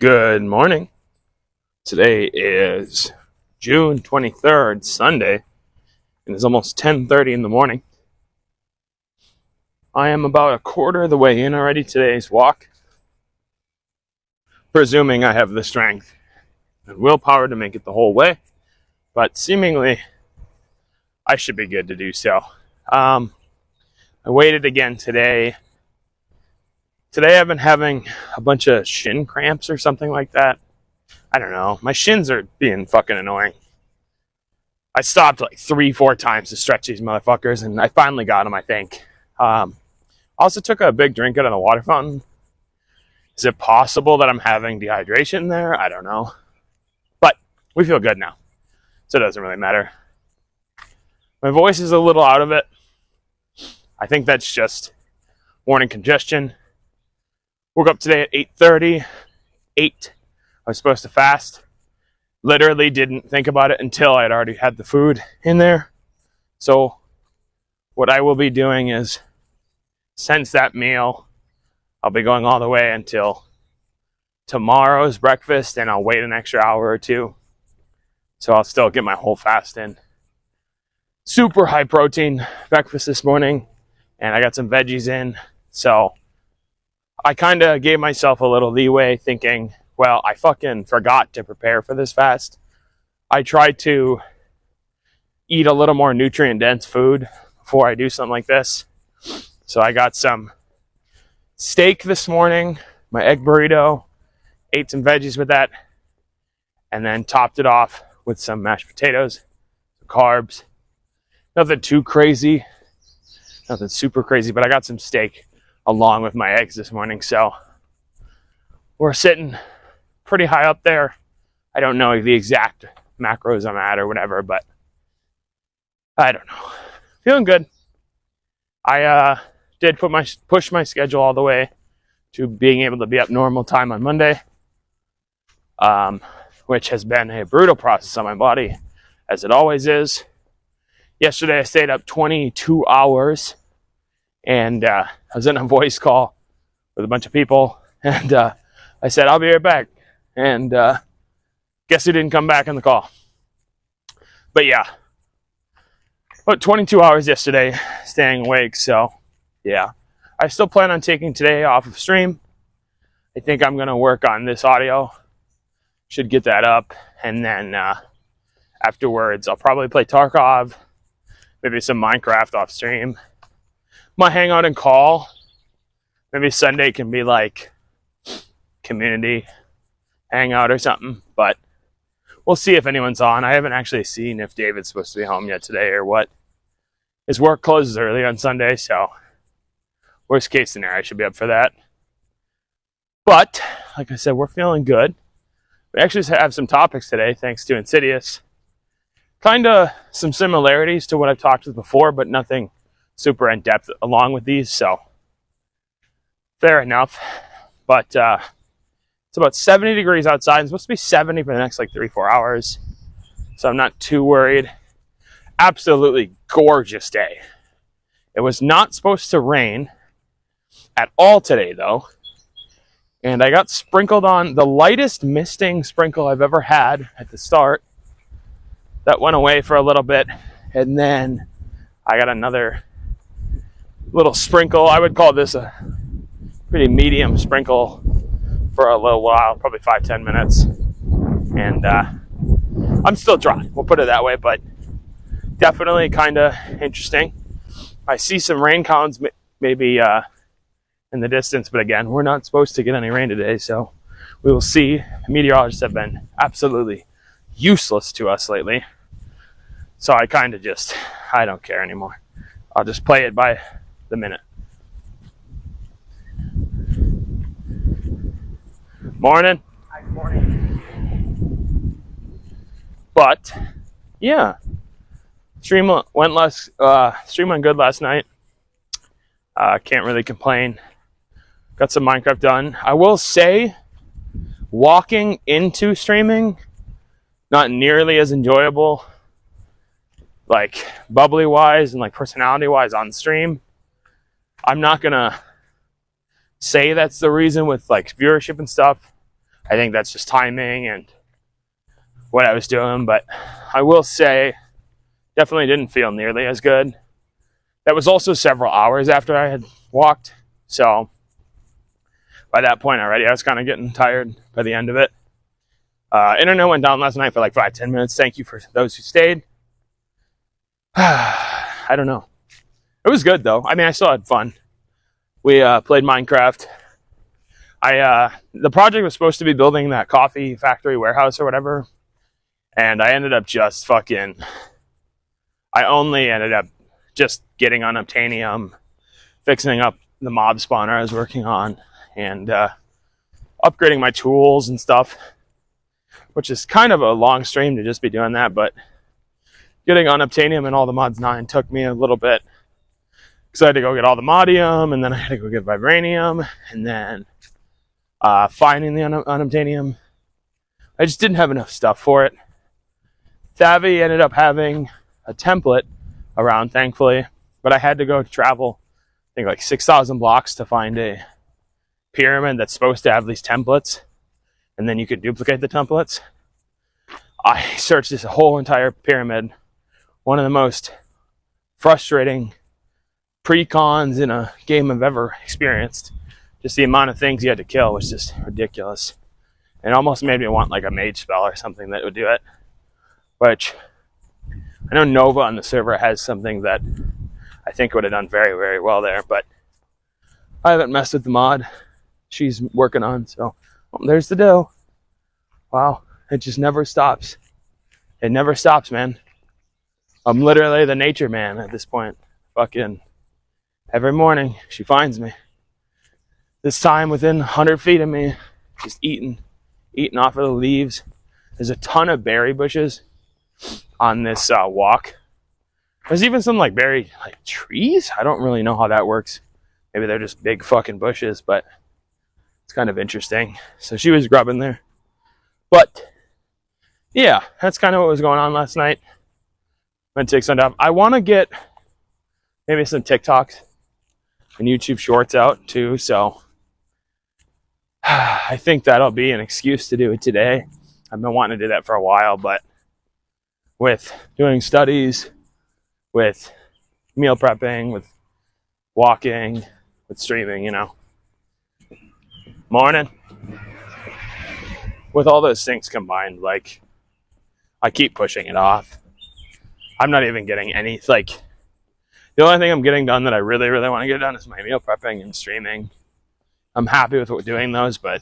Good morning. Today is June 23rd, Sunday, and it's almost 10:30 in the morning. I am about a quarter of the way in already today's walk, presuming I have the strength and willpower to make it the whole way, but seemingly I should be good to do so. I waited again today. Today I've been having a bunch of shin cramps or something like that. I don't know. My shins are being fucking annoying. I stopped like 3-4 times to stretch these motherfuckers, and I finally got them, I think. Also took a big drink out of the water fountain. Is it possible that I'm having dehydration there? I don't know. But we feel good now, so it doesn't really matter. My voice is a little out of it. I think that's just morning congestion. Woke up today at 8:30. 8. I was supposed to fast. Literally didn't think about it until I had already had the food in there. So what I will be doing is, since that meal, I'll be going all the way until tomorrow's breakfast, and I'll wait an extra hour or two. So I'll still get my whole fast in. Super high protein breakfast this morning, and I got some veggies in. So I kind of gave myself a little leeway thinking, well, I fucking forgot to prepare for this fast. I tried to eat a little more nutrient-dense food before I do something like this. So I got some steak this morning, my egg burrito, ate some veggies with that, and then topped it off with some mashed potatoes, carbs. Nothing too crazy, nothing super crazy, but I got some steak along with my eggs this morning. So we're sitting pretty high up there. I don't know the exact macros I'm at or whatever, but I don't know. Feeling good. I did push my schedule all the way to being able to be up normal time on Monday, which has been a brutal process on my body, as it always is. Yesterday I stayed up 22 hours, and I was in a voice call with a bunch of people, and I said, I'll be right back. And guess who didn't come back on the call? But yeah, about 22 hours yesterday staying awake. So yeah, I still plan on taking today off of stream. I think I'm going to work on this audio. Should get that up. And then afterwards, I'll probably play Tarkov, maybe some Minecraft off stream. Might hang out and call. Maybe Sunday can be like community hangout or something, but we'll see if anyone's on. I haven't actually seen if David's supposed to be home yet today or what. His work closes early on Sunday, so worst case scenario, I should be up for that. But like I said, we're feeling good. We actually have some topics today, thanks to Insidious. Kind of some similarities to what I've talked with before, but nothing super in depth along with these, so fair enough. But it's about 70 degrees outside. It's supposed to be 70 for the next like 3-4 hours, so I'm not too worried. Absolutely gorgeous day. It was not supposed to rain at all today, though. And I got sprinkled on the lightest misting sprinkle I've ever had at the start. That went away for a little bit. And then I got another little sprinkle. I would call this a pretty medium sprinkle for a little while, probably 5-10 minutes. And I'm still dry, we'll put it that way, but definitely kind of interesting. I see some rain clouds maybe in the distance, but again, we're not supposed to get any rain today, so we will see. Meteorologists have been absolutely useless to us lately, so I kind of just, I don't care anymore. I'll just play it by the minute. Morning. Hi, morning. But yeah, stream went good last night. Can't really complain. Got some Minecraft done. I will say, walking into streaming, not nearly as enjoyable, like bubbly wise and like personality wise on stream. I'm not gonna say that's the reason with like viewership and stuff. I think that's just timing and what I was doing, but I will say definitely didn't feel nearly as good. That was also several hours after I had walked, so by that point already I was kind of getting tired by the end of it. Internet went down last night for like 5-10 minutes. Thank you for those who stayed. I don't know. It was good though. I mean, I still had fun. We played Minecraft. The project was supposed to be building that coffee factory warehouse or whatever, and I ended up just fucking. I only ended up just getting on Obtainium, fixing up the mob spawner I was working on, and upgrading my tools and stuff, which is kind of a long stream to just be doing that, but getting on Obtainium and all the mods 9 took me a little bit, because I had to go get all the modium, and then I had to go get vibranium, and then finding the unobtainium. I just didn't have enough stuff for it. Thavi ended up having a template around, thankfully, but I had to go travel, I think like 6,000 blocks to find a pyramid that's supposed to have these templates, and then you could duplicate the templates. I searched this whole entire pyramid. One of the most frustrating pre-cons in a game I've ever experienced. Just the amount of things you had to kill was just ridiculous. It almost made me want like a mage spell or something that would do it. Which, I know Nova on the server has something that I think would have done very, very well there, but I haven't messed with the mod she's working on, so there's the dough. Wow, it just never stops. It never stops, man. I'm literally the nature man at this point. Fucking every morning she finds me. This time within 100 feet of me, just eating off of the leaves. There's a ton of berry bushes on this walk. There's even some like berry like trees. I don't really know how that works. Maybe they're just big fucking bushes, but it's kind of interesting. So she was grubbing there. But yeah, that's kind of what was going on last night. I'm gonna take some off. I want to get maybe some TikToks and YouTube shorts out too, so I think that'll be an excuse to do it today. I've been wanting to do that for a while, but with doing studies, with meal prepping, with walking, with streaming, you know. Morning. With all those things combined, like, I keep pushing it off. I'm not even getting any, like, the only thing I'm getting done that I really, really want to get done is my meal prepping and streaming. I'm happy with doing those, but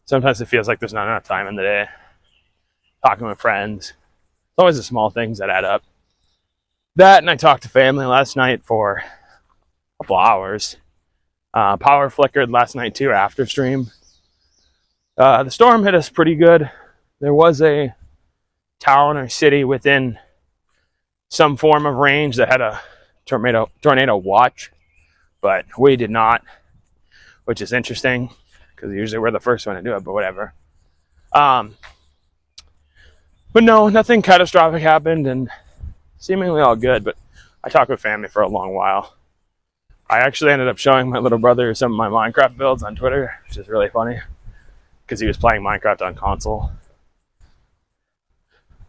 sometimes it feels like there's not enough time in the day. Talking with friends. It's always the small things that add up. That, and I talked to family last night for a couple hours. Power flickered last night too after stream. The storm hit us pretty good. There was a town or city within some form of range that had a tornado watch, but we did not, which is interesting because usually we're the first one to do it, but whatever. But no, nothing catastrophic happened and seemingly all good, but I talked with family for a long while. I actually ended up showing my little brother some of my Minecraft builds on Twitter, which is really funny because he was playing Minecraft on console.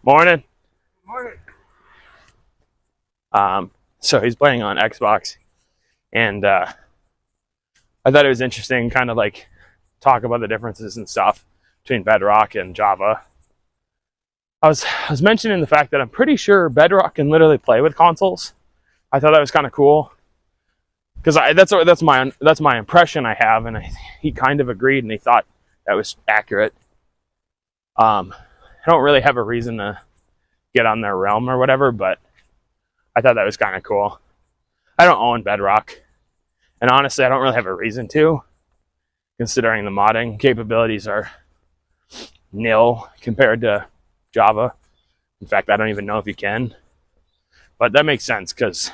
Morning. Morning. So he's playing on Xbox, and I thought it was interesting, kind of like talk about the differences and stuff between Bedrock and Java. I was mentioning the fact that I'm pretty sure Bedrock can literally play with consoles. I thought that was kind of cool because that's my impression I have, and he kind of agreed, and he thought that was accurate. I don't really have a reason to get on their realm or whatever, but I thought that was kind of cool. I don't own Bedrock, and honestly, I don't really have a reason to, considering the modding capabilities are nil compared to Java. In fact, I don't even know if you can, but that makes sense because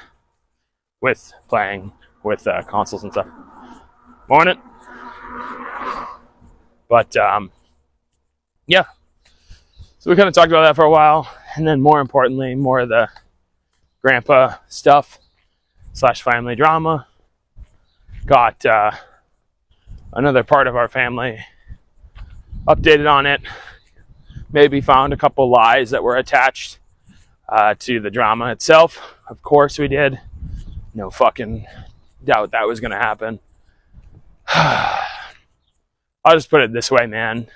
with playing with consoles and stuff. Morning. But yeah, so we kind of talked about that for a while, and then more importantly, more of the grandpa stuff / family drama. Got another part of our family updated on it, maybe found a couple lies that were attached to the drama itself. Of course we did. No fucking doubt that was going to happen. I'll just put it this way, man.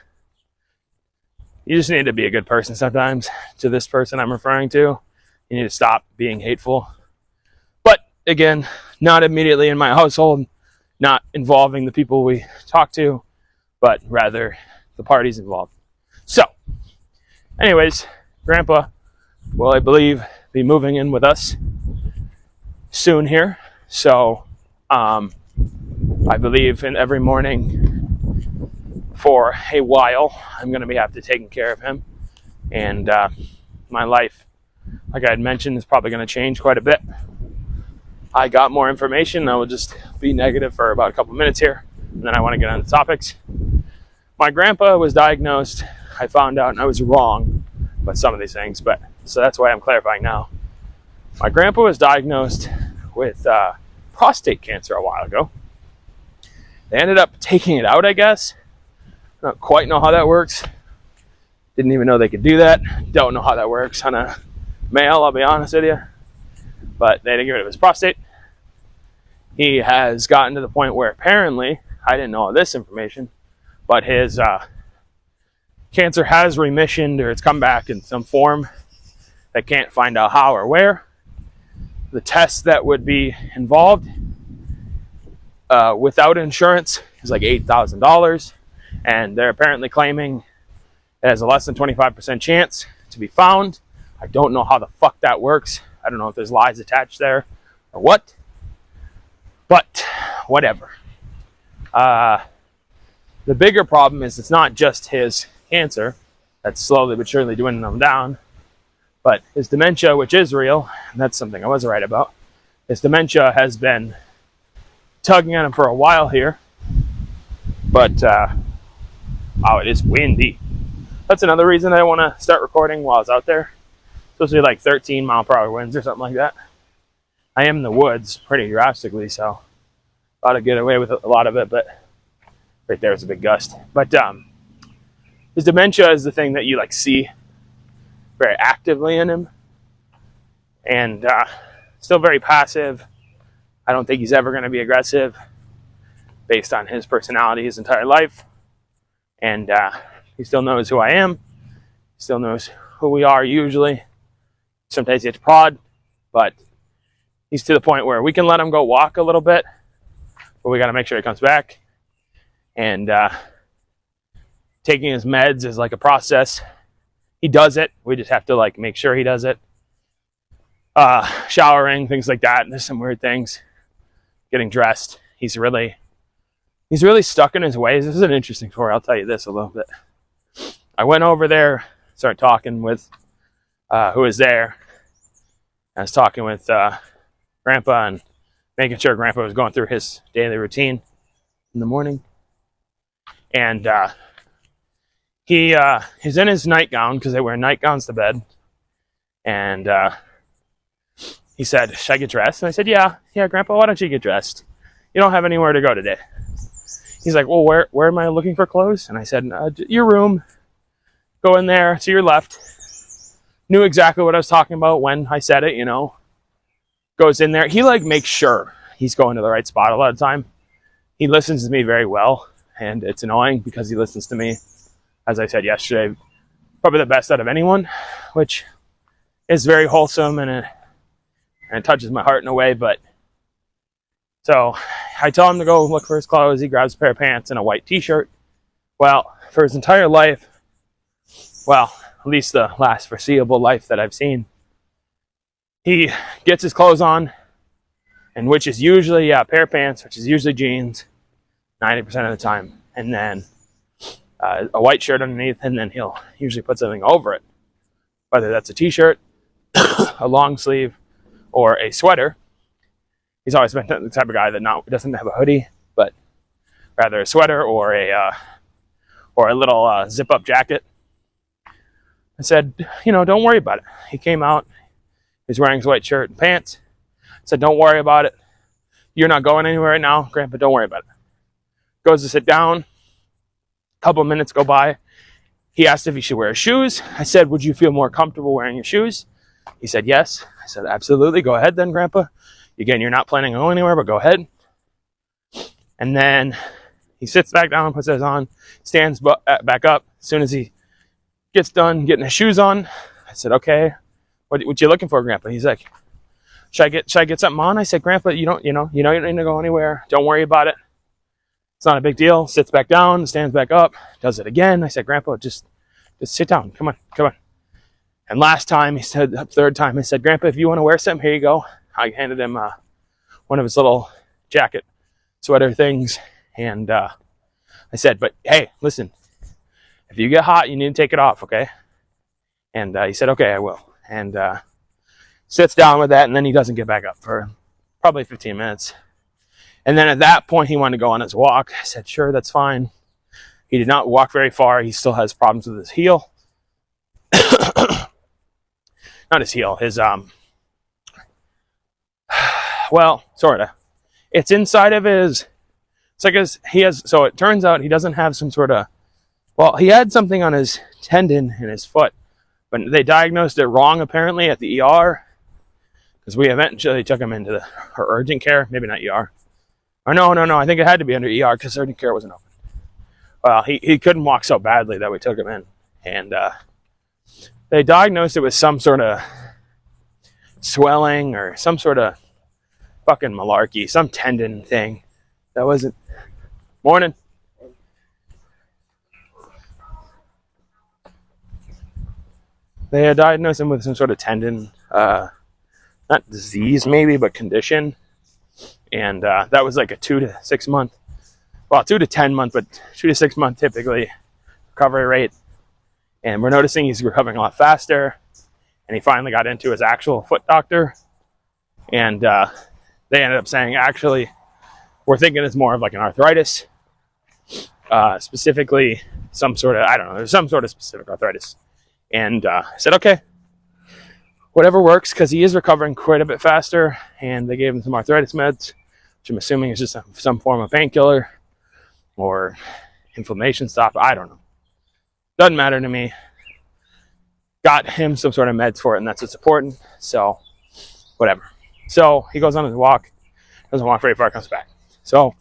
You just need to be a good person sometimes. To this person I'm referring to, you need to stop being hateful. But again, not immediately in my household, not involving the people we talk to, but rather the parties involved. So, anyways, Grandpa will, I believe, be moving in with us soon here. So, I believe in every morning for a while, I'm going to have to taking care of him. And my life, like I had mentioned, is probably going to change quite a bit. I got more information. I will just be negative for about a couple minutes here, and then I want to get on the topics. My grandpa was diagnosed. I found out, and I was wrong about some of these things, but so that's why I'm clarifying now. My grandpa was diagnosed with prostate cancer a while ago. They ended up taking it out, I guess. I don't quite know how that works. Didn't even know they could do that. Don't know how that works on a male, I'll be honest with you. But they didn't get rid of his prostate. He has gotten to the point where apparently, I didn't know all this information, but his cancer has remissioned, or it's come back in some form. They can't find out how or where. The tests that would be involved without insurance is like $8,000, and they're apparently claiming it has a less than 25% chance to be found. I don't know how the fuck that works. I don't know if there's lies attached there or what, but whatever. The bigger problem is it's not just his cancer that's slowly but surely dwindling him down, but his dementia, which is real, and that's something I was right about. His dementia has been tugging at him for a while here, but oh, it is windy. That's another reason I want to start recording while I was out there. Supposed to be like 13 mile per hour winds or something like that. I am in the woods pretty drastically, so I ought to get away with a lot of it, but right there is a big gust. But his dementia is the thing that you like see very actively in him, and still very passive. I don't think he's ever going to be aggressive based on his personality his entire life. And he still knows who I am. He still knows who we are usually. Sometimes he has to prod, but he's to the point where we can let him go walk a little bit, but we got to make sure he comes back. And taking his meds is like a process. He does it. We just have to like make sure he does it. Showering, things like that. There's some weird things. Getting dressed. He's really stuck in his ways. This is an interesting story. I'll tell you this a little bit. I went over there, started talking with who was there. I was talking with Grandpa and making sure Grandpa was going through his daily routine in the morning. And he's in his nightgown because they wear nightgowns to bed. And he said, "Should I get dressed?" And I said, yeah, Grandpa, why don't you get dressed? You don't have anywhere to go today. He's like, well, where am I looking for clothes? And I said, your room. Go in there to your left. Knew exactly what I was talking about when I said it, Goes in there. He like makes sure he's going to the right spot a lot of the time. He listens to me very well, and it's annoying because he listens to me, as I said yesterday, probably the best out of anyone, which is very wholesome and it touches my heart in a way. But so I tell him to go look for his clothes. He grabs a pair of pants and a white t-shirt. Well, for his entire life, at least the last foreseeable life that I've seen, he gets his clothes on, and which is usually a pair of pants, which is usually jeans 90% of the time, and then a white shirt underneath, and then he'll usually put something over it, whether that's a t-shirt, a long sleeve, or a sweater. He's always been the type of guy that doesn't have a hoodie, but rather a sweater or a little zip-up jacket. I said, don't worry about it. He came out. He's wearing his white shirt and pants. I said, don't worry about it. You're not going anywhere right now, Grandpa. Don't worry about it. Goes to sit down. couple of minutes go by. He asked if he should wear his shoes. I said, would you feel more comfortable wearing your shoes? He said, yes. I said, absolutely. Go ahead then, Grandpa. Again, you're not planning on going anywhere, but go ahead. And then he sits back down, puts his on, stands back up. As soon as he gets done getting his shoes on, I said, okay, what you looking for, Grandpa? He's like, should I get something on? I said, Grandpa, you don't need to go anywhere. Don't worry about it. It's not a big deal. Sits back down, stands back up, does it again. I said, Grandpa, just sit down. Come on. And last time, third time, he said, Grandpa, if you want to wear something, here you go. I handed him one of his little jacket sweater things. And I said, but hey, listen, if you get hot, you need to take it off, okay? And he said, okay, I will. And sits down with that, and then he doesn't get back up for probably 15 minutes. And then at that point, he wanted to go on his walk. I said, sure, that's fine. He did not walk very far. He still has problems with his heel. Not his heel, his, well, sort of. It's inside of his, it's like so it turns out he doesn't have some sort of, well, he had something on his tendon in his foot, but they diagnosed it wrong apparently at the ER, because we eventually took him into her urgent care, maybe not ER. Or no, I think it had to be under ER because urgent care wasn't open. Well, he couldn't walk so badly that we took him in, and they diagnosed it with some sort of swelling or some sort of fucking malarkey, some tendon thing that wasn't. Morning. They had diagnosed him with some sort of tendon, not disease maybe, but condition. And that was like a 2 to 6 month, well, 2 to 10 month, but 2 to 6 month typically recovery rate. And we're noticing he's recovering a lot faster. And he finally got into his actual foot doctor. And they ended up saying, actually, we're thinking it's more of like an arthritis. Specifically, some sort of, I don't know, there's some sort of specific arthritis. And I said, okay, whatever works, because he is recovering quite a bit faster. And they gave him some arthritis meds, which I'm assuming is just some form of painkiller or inflammation stop. I don't know. Doesn't matter to me. Got him some sort of meds for it, and that's what's important. So, whatever. So, he goes on his walk. Doesn't walk very far, comes back. So,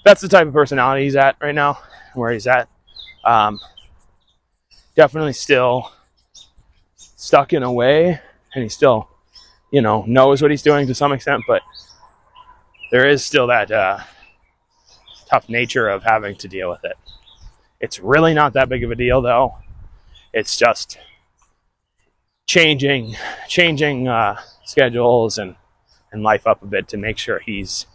that's the type of personality he's at right now, where he's at. Definitely still stuck in a way, and he still, knows what he's doing to some extent, but there is still that tough nature of having to deal with it. It's really not that big of a deal, though. It's just changing schedules and life up a bit to make sure he's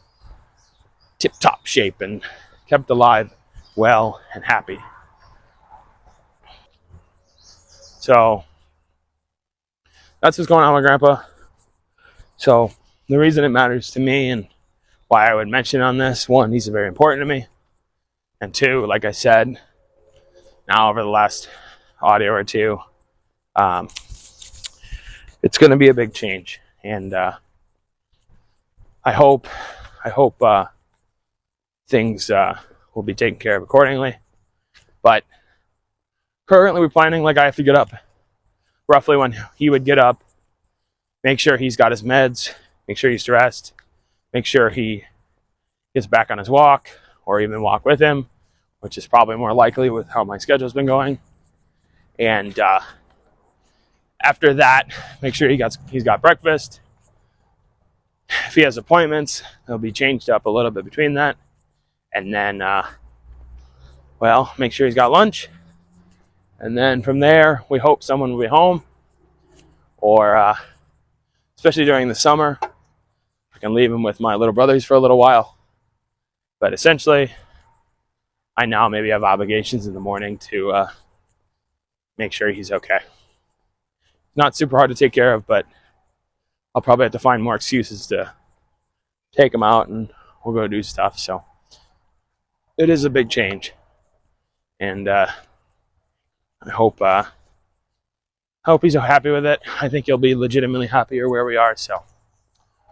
tip-top shape and kept alive, well, and happy. So that's what's going on with Grandpa. So the reason it matters to me and why I would mention on this, one, he's very important to me. And two, like I said, now over the last audio or two, it's going to be a big change. And I hope things will be taken care of accordingly. But currently we're planning like I have to get up roughly when he would get up, make sure he's got his meds, make sure he's dressed, make sure he gets back on his walk or even walk with him, which is probably more likely with how my schedule's been going. And after that, make sure he's got breakfast. If he has appointments, they'll be changed up a little bit between that. And then, make sure he's got lunch. And then from there, we hope someone will be home. Or, especially during the summer, I can leave him with my little brothers for a little while. But essentially, I now maybe have obligations in the morning to make sure he's okay. Not super hard to take care of, but I'll probably have to find more excuses to take him out and we'll go do stuff. So it is a big change. And I hope he's happy with it. I think he'll be legitimately happier where we are, so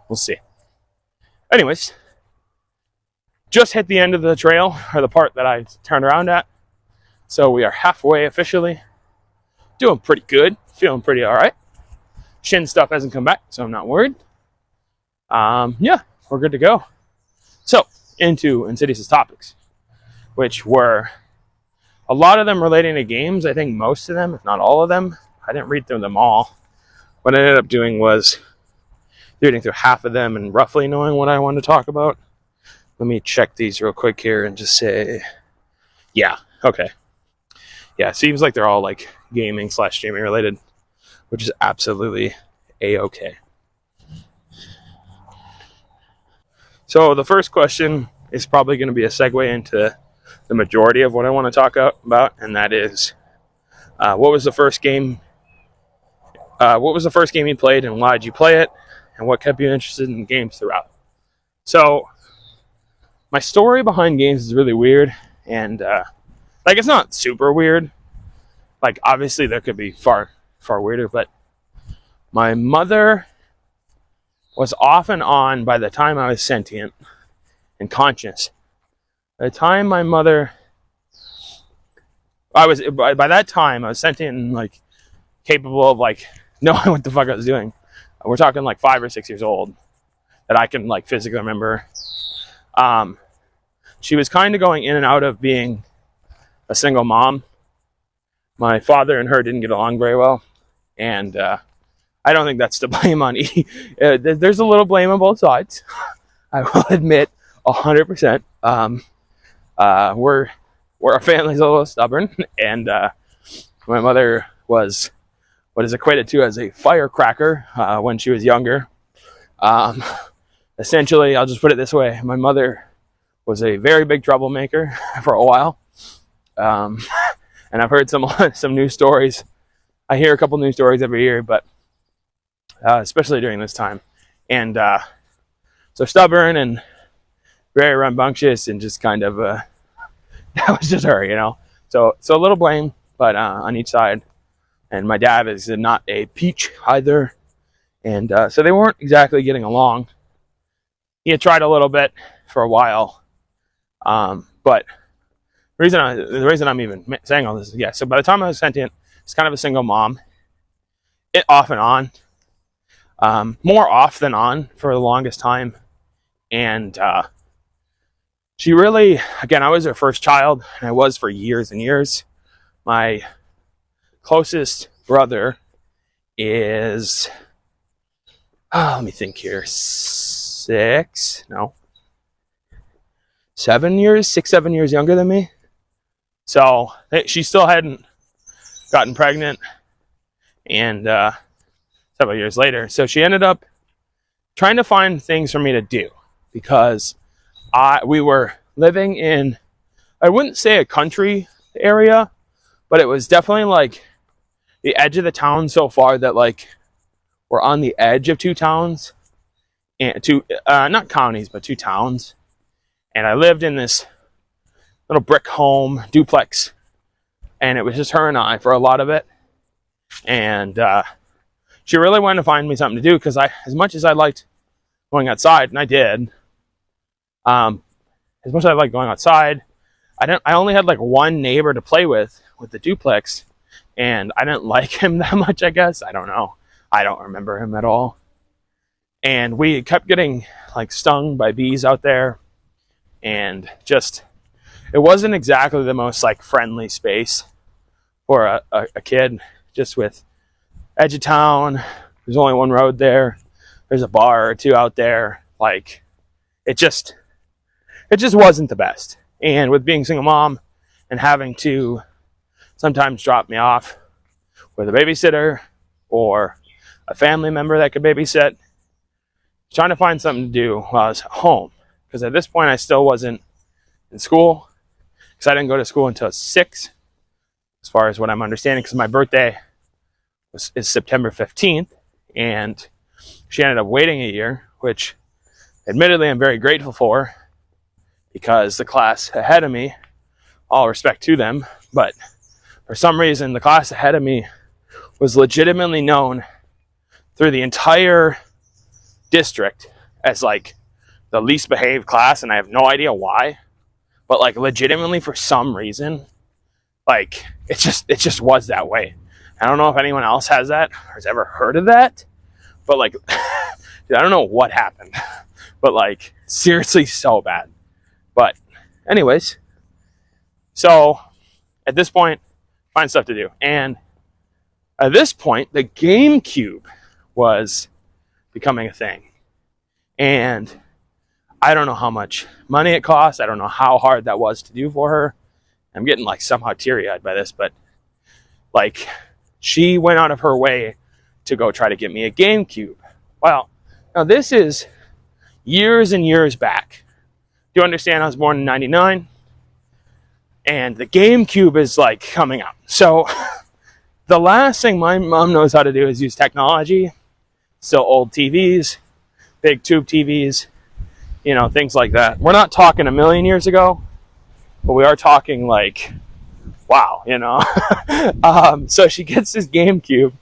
we'll see. Anyways, just hit the end of the trail, or the part that I turned around at. So we are halfway officially. Doing pretty good. Feeling pretty all right. Shin stuff hasn't come back, so I'm not worried. Yeah, we're good to go. So, into Insidious' topics, which were a lot of them relating to games. I think most of them, if not all of them. I didn't read through them all. What I ended up doing was reading through half of them and roughly knowing what I wanted to talk about. Let me check these real quick here and just say, yeah, okay. Yeah, it seems like they're all like gaming / streaming related, which is absolutely a-okay. So the first question is probably going to be a segue into the majority of what I want to talk about, and that is, what was the first game? What was the first game you played, and why did you play it, and what kept you interested in games throughout? So, my story behind games is really weird, and like it's not super weird. Like obviously there could be far weirder, but my mother was off and on by the time I was sentient and conscious. By the time my mother, by that time I was sentient and like capable of like knowing what the fuck I was doing. We're talking like 5 or 6 years old that I can like physically remember. She was kind of going in and out of being a single mom. My father and her didn't get along very well, and I don't think that's to blame on E. There's a little blame on both sides. I will admit, 100%. Our family's a little stubborn, and my mother was what is equated to as a firecracker when she was younger. Essentially, I'll just put it this way: my mother was a very big troublemaker for a while, and I've heard some news stories. I hear a couple news stories every year, but especially during this time, and so stubborn and very rambunctious, and just kind of that was just her, you know. So a little blame, but on each side. And my dad is not a peach either, and so they weren't exactly getting along. He had tried a little bit for a while, but the reason I'm even saying all this is, so by the time I was sentient, it's kind of a single mom. It off and on, more off than on for the longest time, and she really, again, I was her first child, and I was for years and years. My closest brother is, let me think here, 7 years younger than me. So she still hadn't gotten pregnant, and several years later. So she ended up trying to find things for me to do, because we were living in, I wouldn't say a country area, but it was definitely like the edge of the town so far that like we're on the edge of two towns, and not counties, but two towns. And I lived in this little brick home duplex, and it was just her and I for a lot of it. And she really wanted to find me something to do, because as much as I liked going outside, and I did, as much as I liked going outside, I only had like one neighbor to play with the duplex, and I didn't like him that much, I guess. I don't know. I don't remember him at all. And we kept getting like stung by bees out there, and just, it wasn't exactly the most like friendly space for a kid, just with edge of town. There's only one road there. There's a bar or two out there. Like, it just wasn't the best. And with being single mom and having to sometimes drop me off with a babysitter or a family member that could babysit, trying to find something to do while I was at home. Because at this point I still wasn't in school, because I didn't go to school until 6, as far as what I'm understanding, because my birthday is September 15th, and she ended up waiting a year, which admittedly I'm very grateful for, because the class ahead of me, all respect to them, but for some reason the class ahead of me was legitimately known through the entire district as like the least behaved class, and I have no idea why, but like legitimately for some reason Like, it just was that way. I don't know if anyone else has that or has ever heard of that, but like, dude, I don't know what happened, but like, seriously, so bad. But anyways, so at this point, find stuff to do. And at this point, the GameCube was becoming a thing. And I don't know how much money it cost. I don't know how hard that was to do for her. I'm getting like somehow teary-eyed by this, but like, she went out of her way to go try to get me a GameCube. Well, now this is years and years back. Do you understand? I was born in 99, and the GameCube is like coming out. So the last thing my mom knows how to do is use technology. Still old TVs, big tube TVs, you know, things like that. We're not talking a million years ago, but we are talking like, wow, you know. So she gets this GameCube,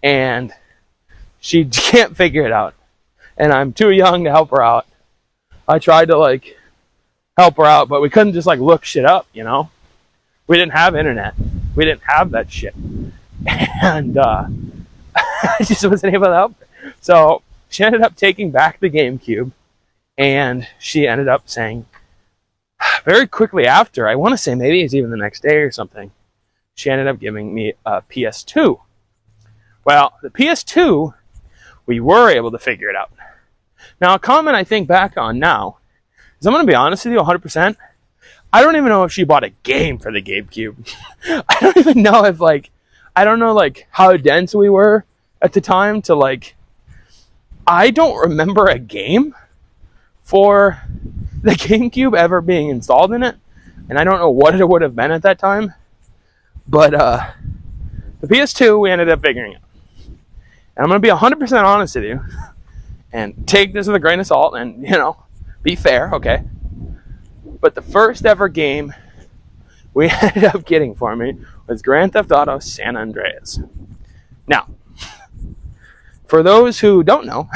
and she can't figure it out. And I'm too young to help her out. I tried to like help her out, but we couldn't just like look shit up, you know. We didn't have internet. We didn't have that shit. And I just wasn't able to help her. So she ended up taking back the GameCube, and she ended up saying, very quickly after, I want to say maybe it's even the next day or something, she ended up giving me a PS2. Well, the PS2, we were able to figure it out. Now, a comment I think back on now is, I'm going to be honest with you 100%, I don't even know if she bought a game for the GameCube. I don't even know if like, I don't know like how dense we were at the time to like, I don't remember a game for the GameCube ever being installed in it, and I don't know what it would have been at that time, but the PS2 we ended up figuring out. And I'm going to be 100% honest with you, and take this with a grain of salt, and, you know, be fair, okay? But the first ever game we ended up getting for me was Grand Theft Auto San Andreas. Now, for those who don't know,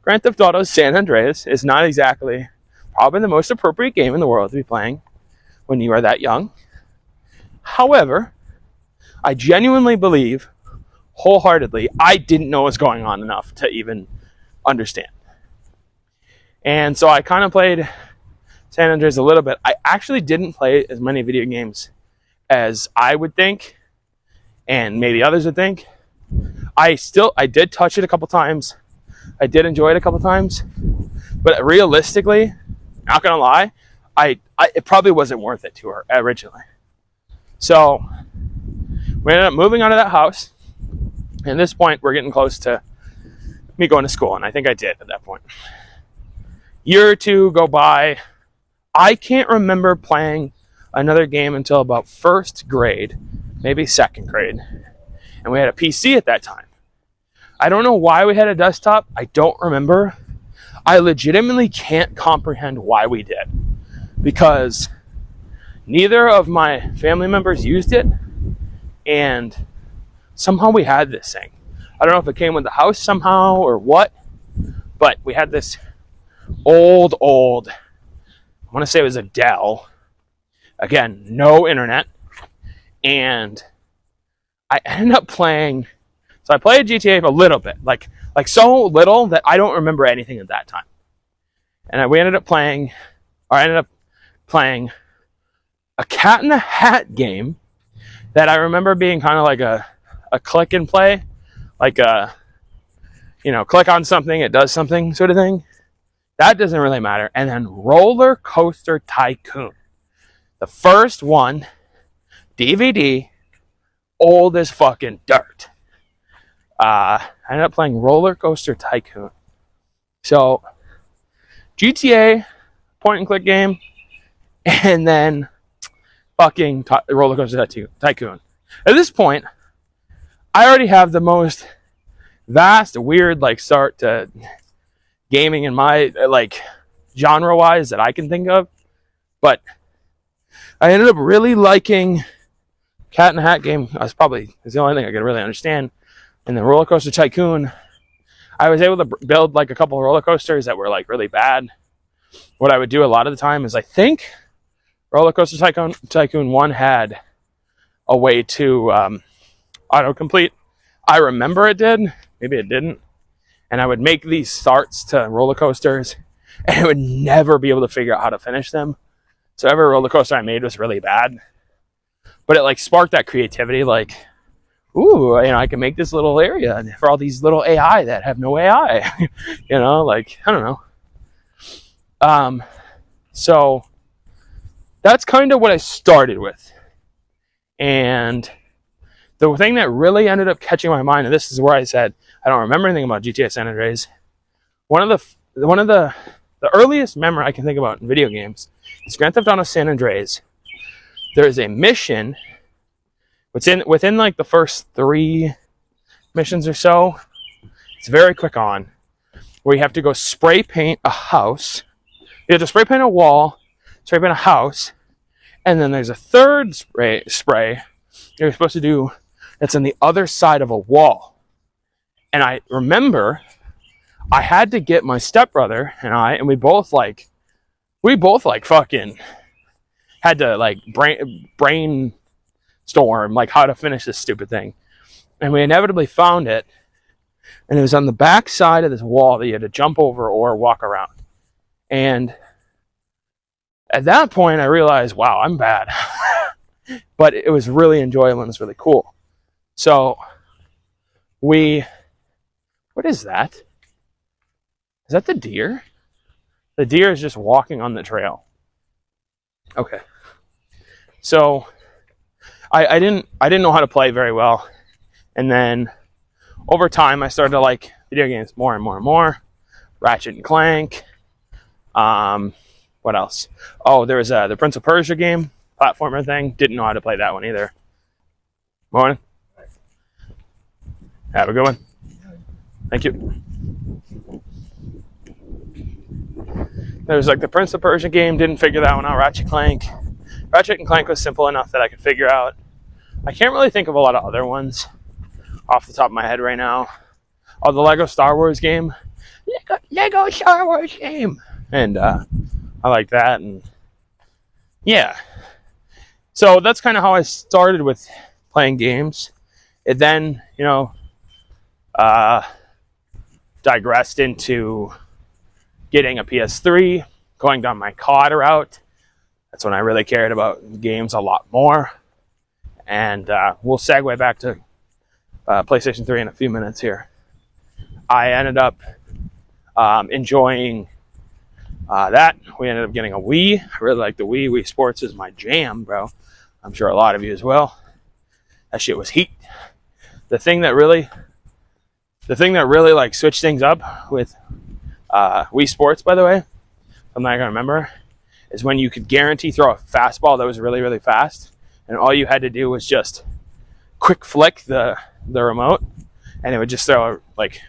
Grand Theft Auto San Andreas is not exactly probably the most appropriate game in the world to be playing when you are that young. However, I genuinely believe, wholeheartedly, I didn't know what was going on enough to even understand. And so I kind of played San Andreas a little bit. I actually didn't play as many video games as I would think, and maybe others would think. I did touch it a couple times. I did enjoy it a couple times. But realistically, not gonna lie, it probably wasn't worth it to her originally. So we ended up moving out of that house. And at this point, we're getting close to me going to school, and I think I did at that point. Year or two go by. I can't remember playing another game until about first grade, maybe second grade. And we had a PC at that time. I don't know why we had a desktop. I don't remember. I legitimately can't comprehend why we did, because neither of my family members used it, and somehow we had this thing. I don't know if it came with the house somehow or what, but we had this old, I want to say it was a Dell. Again, no internet. And I ended up playing, so I played GTA a little bit, like so little that I don't remember anything at that time. And I ended up playing a cat in the hat game that I remember being kind of like a click and play, like a, you know, click on something, it does something sort of thing. That doesn't really matter. And then Roller Coaster Tycoon. The first one, DVD, old as fucking dirt. I ended up playing Roller Coaster Tycoon. So, GTA, point and click game, and then fucking Roller Coaster Tycoon. At this point, I already have the most vast, weird, like, start to gaming in my, like, genre-wise that I can think of. But I ended up really liking Cat in the Hat game. It's the only thing I could really understand. And the Roller Coaster Tycoon, I was able to build like a couple of roller coasters that were like really bad. What I would do a lot of the time is, I think Roller Coaster Tycoon 1 had a way to autocomplete. I remember it did, maybe it didn't. And I would make these starts to roller coasters, and I would never be able to figure out how to finish them. So every roller coaster I made was really bad. But it like sparked that creativity, like, ooh, I can make this little area for all these little AI that have no AI. Like, I don't know. So that's kind of what I started with. And the thing that really ended up catching my mind, and this is where I said, I don't remember anything about GTA San Andreas. One of the earliest memory I can think about in video games is Grand Theft Auto San Andreas. There is a mission within like the first 3 missions or so. It's very quick on, where you have to go spray paint a house. You have to spray paint a wall, spray paint a house, and then there's a third spray you're supposed to do that's on the other side of a wall. And I remember I had to get my stepbrother and we both fucking had to like brainstorm like how to finish this stupid thing. And we inevitably found it, and it was on the back side of this wall that you had to jump over or walk around. And at that point I realized, wow, I'm bad. But it was really enjoyable and it was really cool. So what is that? Is that the deer? The deer is just walking on the trail. Okay. So I didn't know how to play very well. And then over time I started to like video games more and more and more. Ratchet and Clank. What else? Oh, there was the Prince of Persia game, platformer thing. Didn't know how to play that one either. Morning. Have a good one. Thank you. There was like the Prince of Persia game, didn't figure that one out. Ratchet and Clank was simple enough that I could figure out. I can't really think of a lot of other ones off the top of my head right now. Oh, the Lego Star Wars game. Lego Star Wars game. And I like that. And yeah. So that's kind of how I started with playing games. It then, digressed into getting a PS3, going down my COD route. That's when I really cared about games a lot more. And we'll segue back to PlayStation 3 in a few minutes here. I ended up enjoying that. We ended up getting a Wii. I really like the Wii. Wii Sports is my jam, bro. I'm sure a lot of you as well. That shit was heat. The thing that really like switched things up with Wii Sports, by the way, I'm not gonna remember, is when you could guarantee throw a fastball that was really, really fast, and all you had to do was just quick flick the remote, and it would just throw like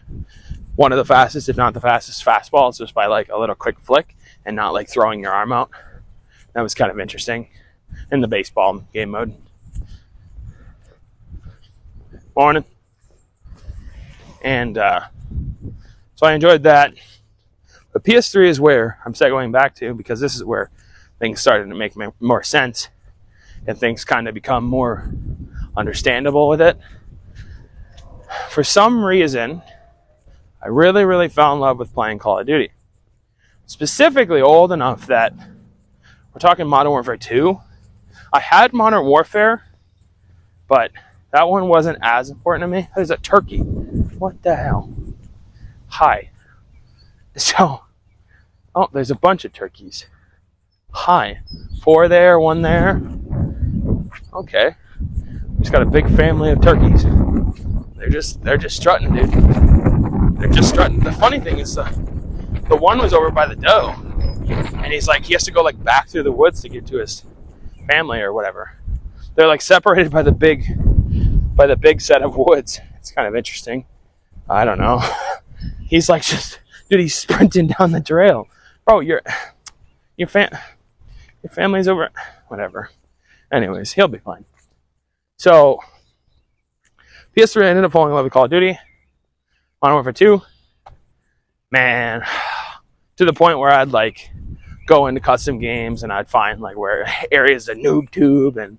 one of the fastest, if not the fastest, fastballs just by like a little quick flick and not like throwing your arm out. That was kind of interesting in the baseball game mode. Morning. And so I enjoyed that. The PS3 is where I'm segueing back to, because this is where things started to make more sense and things kind of become more understandable with it. For some reason, I really, really fell in love with playing Call of Duty. Specifically old enough that we're talking Modern Warfare 2. I had Modern Warfare, but that one wasn't as important to me. There's a turkey. What the hell? Hi. So, oh, there's a bunch of turkeys. Hi. 4 there, 1 there. Okay. Just got a big family of turkeys. They're just strutting, dude. They're just strutting. The funny thing is the one was over by the doe, and he has to go like back through the woods to get to his family or whatever. They're like separated by the big set of woods. It's kind of interesting. I don't know. He's like he's sprinting down the trail. Bro, your family's over, whatever. Anyways, he'll be fine. So, PS3, I ended up falling in love with Call of Duty. Modern Warfare 2. Man, to the point where I'd like go into custom games and I'd find like where areas of noob tube and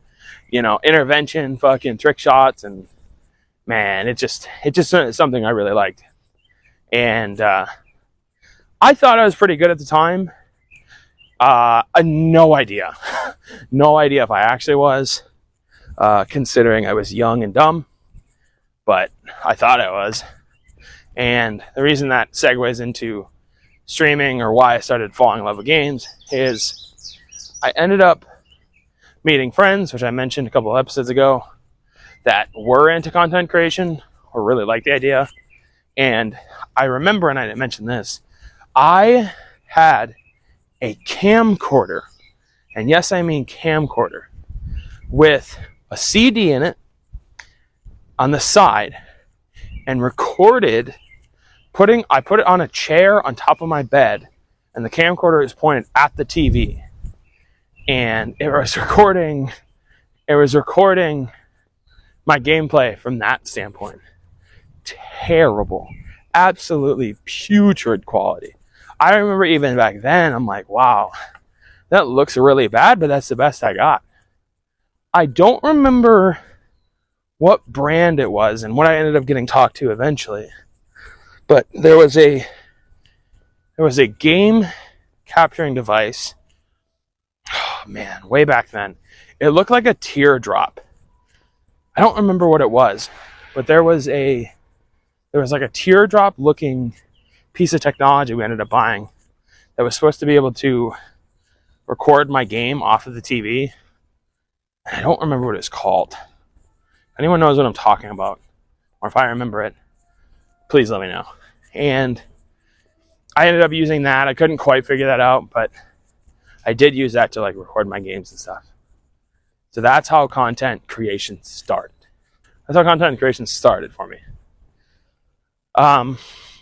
intervention, fucking trick shots, and man, it's just something I really liked. And I thought I was pretty good at the time. No idea. No idea if I actually was, considering I was young and dumb, but I thought I was. And the reason that segues into streaming, or why I started falling in love with games, is I ended up meeting friends, which I mentioned a couple of episodes ago, that were into content creation or really liked the idea. And I remember, and I didn't mention this, I had a camcorder, and yes, I mean camcorder, with a CD in it on the side, and recorded. I put it on a chair on top of my bed, and the camcorder is pointed at the TV, and it was recording my gameplay from that standpoint. Terrible, absolutely putrid quality. I remember even back then, I'm like, wow, that looks really bad, but that's the best I got. I don't remember what brand it was and what I ended up getting talked to eventually, but there was a game capturing device. Oh man, way back then. It looked like a teardrop. I don't remember what it was, but there was like a teardrop looking piece of technology we ended up buying that was supposed to be able to record my game off of the TV. I don't remember what it's called. If anyone knows what I'm talking about, or if I remember it, please let me know. And I ended up using that. I couldn't quite figure that out, but I did use that to record my games and stuff. So that's how content creation started. That's how content creation started for me.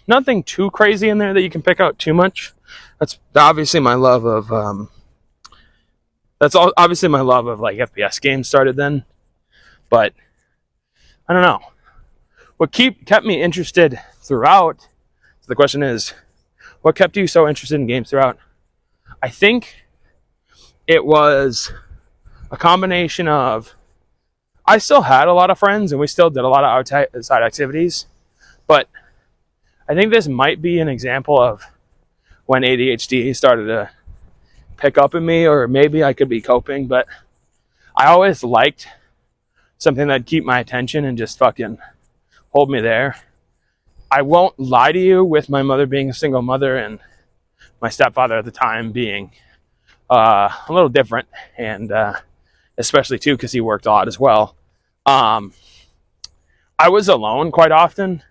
Nothing too crazy in there that you can pick out too much. That's obviously my love of FPS games started then. But I don't know. What kept me interested throughout, so the question is, what kept you so interested in games throughout? I think it was a combination of, I still had a lot of friends and we still did a lot of outside activities, but I think this might be an example of when ADHD started to pick up in me, or maybe I could be coping, but I always liked something that'd keep my attention and just fucking hold me there. I won't lie to you, with my mother being a single mother and my stepfather at the time being a little different, and especially too because he worked a lot as well. I was alone quite often,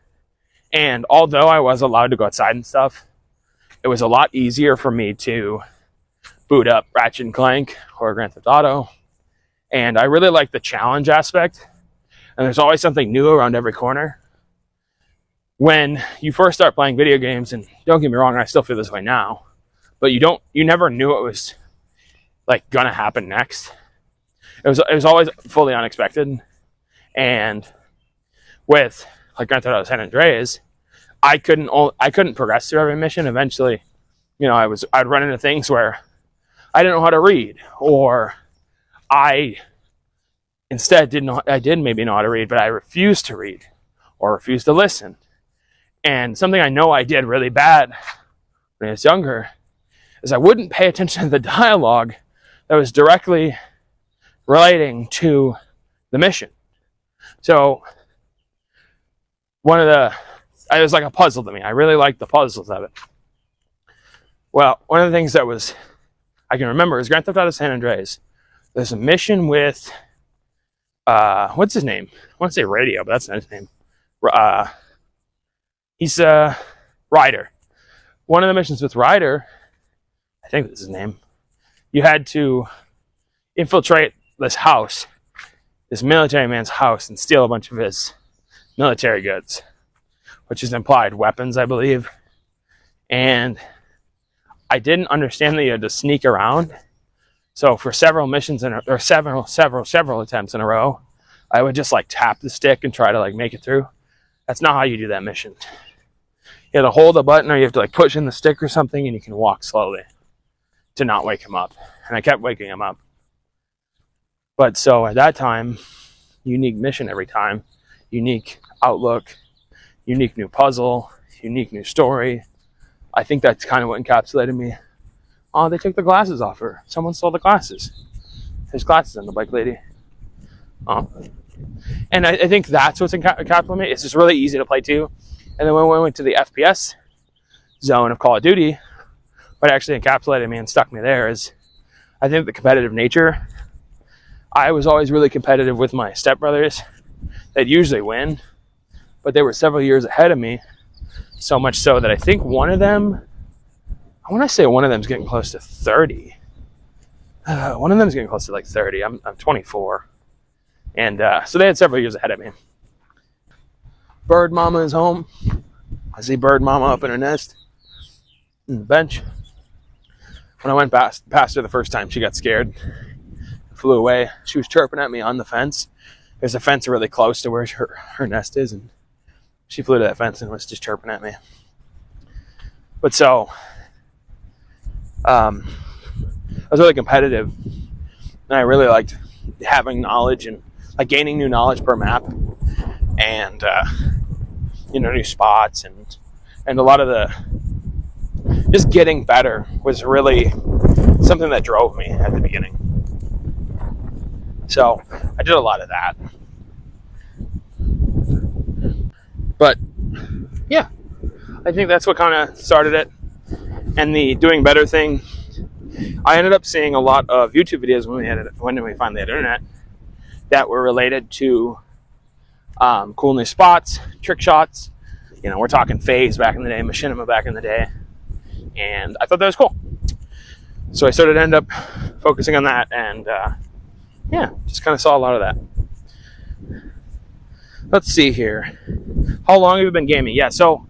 and although I was allowed to go outside and stuff, it was a lot easier for me to boot up Ratchet and Clank or Grand Theft Auto, and I really like the challenge aspect, and there's always something new around every corner. When you first start playing video games, and don't get me wrong, I still feel this way now, but you never knew what was gonna happen next. It was always fully unexpected. And with Grand Theft Auto San Andreas, I couldn't progress through every mission. Eventually, I'd run into things where I didn't know how to read, or I instead I did maybe know how to read, but I refused to read or refused to listen. And something I know I did really bad when I was younger is I wouldn't pay attention to the dialogue that was directly relating to the mission. So it was like a puzzle to me. I really liked the puzzles of it. Well, one of the things I can remember is Grand Theft Auto San Andreas. There's a mission with, what's his name? I want to say Radio, but that's not his name. He's Ryder. One of the missions with Ryder, I think that's his name, you had to infiltrate this military man's house, and steal a bunch of his military goods, which is implied weapons, I believe. And I didn't understand that you had to sneak around. So for several missions or several attempts in a row, I would just tap the stick and try to make it through. That's not how you do that mission. You have to hold a button, or you have to push in the stick or something, and you can walk slowly to not wake him up. And I kept waking him up. But so at that time, unique mission every time, unique outlook, unique new puzzle, unique new story. I think that's kind of what encapsulated me. Oh, they took the glasses off her. Someone stole the glasses. There's glasses on the bike lady. Oh. And I think that's what's encapsulated me. It's just really easy to play too. And then when we went to the FPS zone of Call of Duty, what actually encapsulated me and stuck me there is, I think the competitive nature. I was always really competitive with my stepbrothers. They'd usually win, but they were several years ahead of me. So much so that I think one of them, I want to say one of them's getting close to 30. One of them's getting close to like 30. I'm 24. And so they had several years ahead of me. Bird Mama is home. I see Bird Mama up in her nest in the bench. When I went past her the first time, she got scared, flew away. She was chirping at me on the fence. There's a fence really close to where her nest is, and she flew to that fence and was just chirping at me. But so, I was really competitive, and I really liked having knowledge and like gaining new knowledge per map, and new spots, and a lot of the just getting better was really something that drove me at the beginning. So I did a lot of that. But yeah, I think that's what kind of started it. And the doing better thing, I ended up seeing a lot of YouTube videos when we finally had internet that were related to cool new spots, trick shots. We're talking phase back in the day, machinima back in the day. And I thought that was cool. So I started to end up focusing on that, and just kind of saw a lot of that. Let's see here. How long have you been gaming? Yeah, so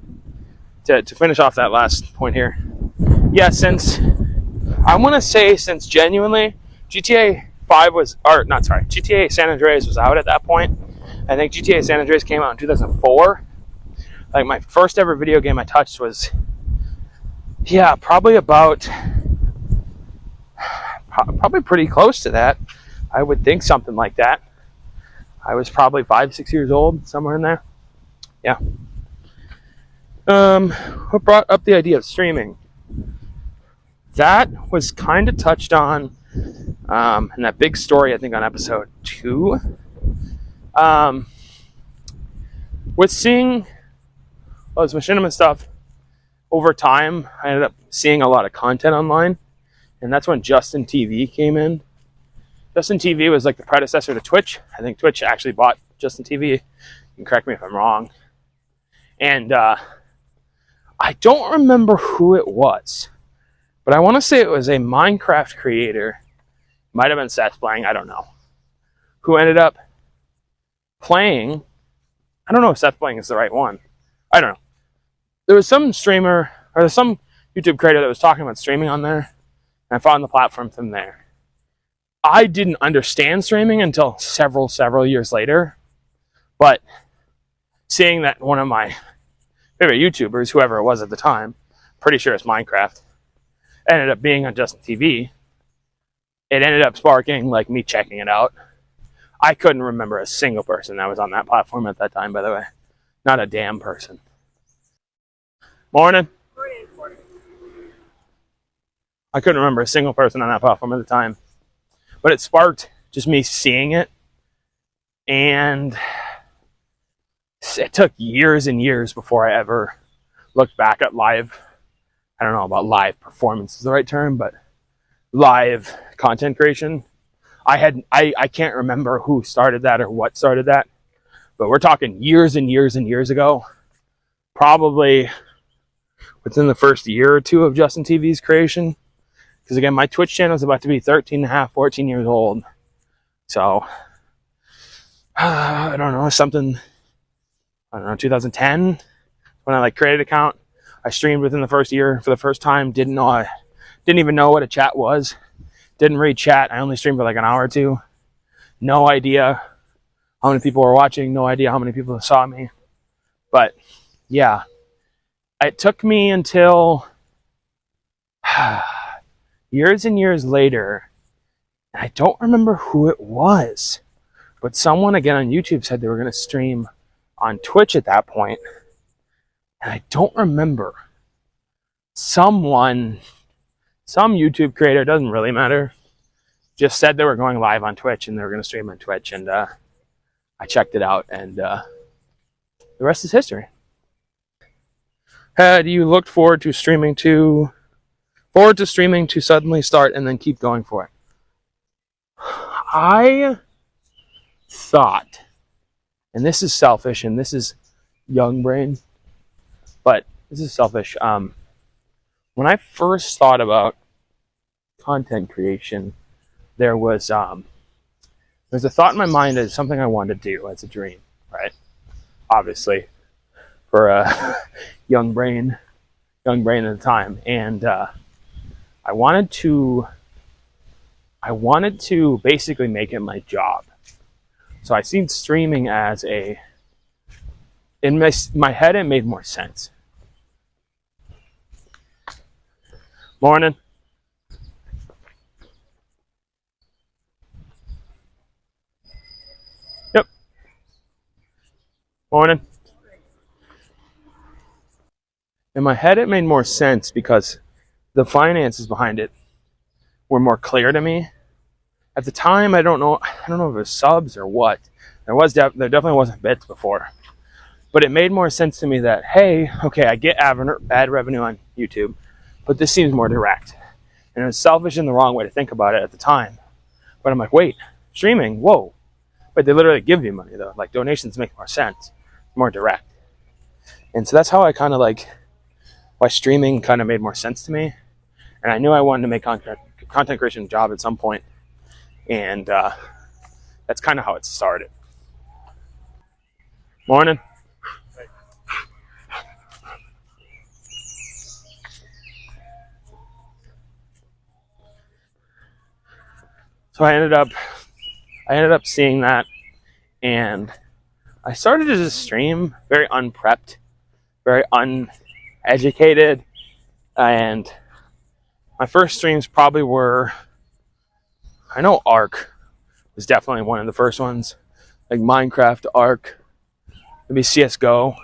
to finish off that last point here. Yeah, since genuinely GTA 5 GTA San Andreas was out at that point. I think GTA San Andreas came out in 2004. Like my first ever video game I touched was, probably pretty close to that. I would think something like that. I was probably 5-6 years old, somewhere in there. Yeah. What brought up the idea of streaming? That was kind of touched on in that big story, I think, on episode 2. With seeing those machinima stuff over time, I ended up seeing a lot of content online, and that's when Justin TV came in. Justin TV was like the predecessor to Twitch. I think Twitch actually bought Justin TV. You can correct me if I'm wrong. And I don't remember who it was, but I want to say it was a Minecraft creator. Might have been Seth playing, I don't know. Who ended up playing. I don't know if Seth playing is the right one. I don't know. There was some streamer, or some YouTube creator that was talking about streaming on there, and I found the platform from there. I didn't understand streaming until several years later, but seeing that one of my favorite YouTubers, whoever it was at the time, pretty sure it's Minecraft, ended up being on Justin TV, it ended up sparking like me checking it out. I couldn't remember a single person that was on that platform at that time, by the way. Not a damn person. Morning. Morning. I couldn't remember a single person on that platform at the time. But it sparked just me seeing it. And it took years and years before I ever looked back at live. I don't know about live performance is the right term, but live content creation. I can't remember who started that or what started that. But we're talking years and years and years ago. Probably within the first year or two of Justin TV's creation. Because again, my Twitch channel is about to be 13 and a half, 14 years old. So, I don't know, 2010, when I created an account. I streamed within the first year for the first time. Didn't even know what a chat was. Didn't read chat. I only streamed for like an hour or two. No idea how many people were watching. No idea how many people saw me. But yeah, it took me until years and years later, And I don't remember who it was, but someone again on YouTube said they were going to stream on Twitch at that point. And I don't remember. Some YouTube creator, doesn't really matter, just said they were going live on Twitch and they were going to stream on Twitch. And I checked it out, and the rest is history. Had you looked forward to streaming to suddenly start and then keep going for it? I thought, and this is selfish and this is young brain, but this is selfish. When I first thought about content creation, there was a thought in my mind as something I wanted to do as a dream, right? Obviously, for a young brain at the time, and I wanted to basically make it my job. So I seen streaming as in my head, it made more sense. Morning. Yep. Morning. In my head, it made more sense because the finances behind it were more clear to me. At the time, I don't know if it was subs or what. There definitely wasn't bits before. But it made more sense to me that, hey, okay, I get ad revenue on YouTube, but this seems more direct. And it was selfish in the wrong way to think about it at the time. But I'm like, wait, streaming, whoa. But they literally give you money, though. Like, donations make more sense, more direct. And so that's how I kind of like, why streaming kind of made more sense to me. And I knew I wanted to make content creation a job at some point. And that's kind of how it started. Morning. So I ended up seeing that, and I started to just stream very unprepped, very uneducated, and my first streams probably were, I know Ark was definitely one of the first ones, like Minecraft, Ark, maybe CSGO.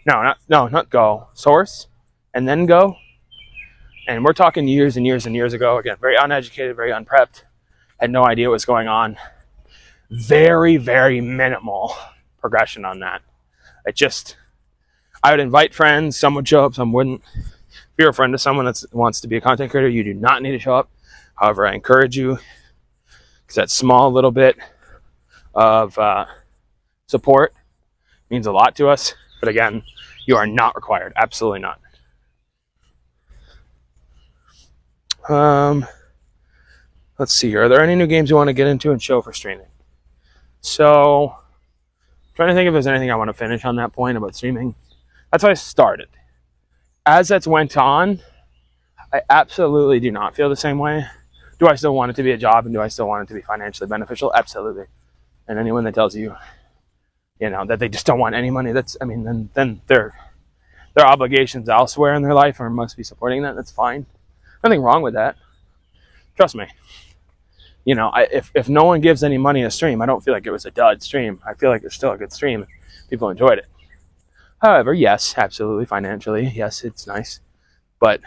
Not Go, Source, and then Go. And we're talking years and years and years ago. Again, very uneducated, very unprepped. Had no idea what was going on. Very, very minimal progression on that. I would invite friends. Some would show up, some wouldn't. If you're a friend of someone that wants to be a content creator, you do not need to show up. However, I encourage you, because that small little bit of support means a lot to us. But again, you are not required. Absolutely not. Let's see here. Are there any new games you want to get into and show for streaming? So, I'm trying to think if there's anything I want to finish on that point about streaming. That's how I started. As that went on, I absolutely do not feel the same way. Do I still want it to be a job, and do I still want it to be financially beneficial? Absolutely. And anyone that tells you, that they just don't want any money, then their obligations elsewhere in their life or must be supporting that. That's fine. Nothing wrong with that. Trust me. If no one gives any money to stream, I don't feel like it was a dud stream. I feel like it's still a good stream. People enjoyed it. However, yes, absolutely, financially, yes, it's nice. But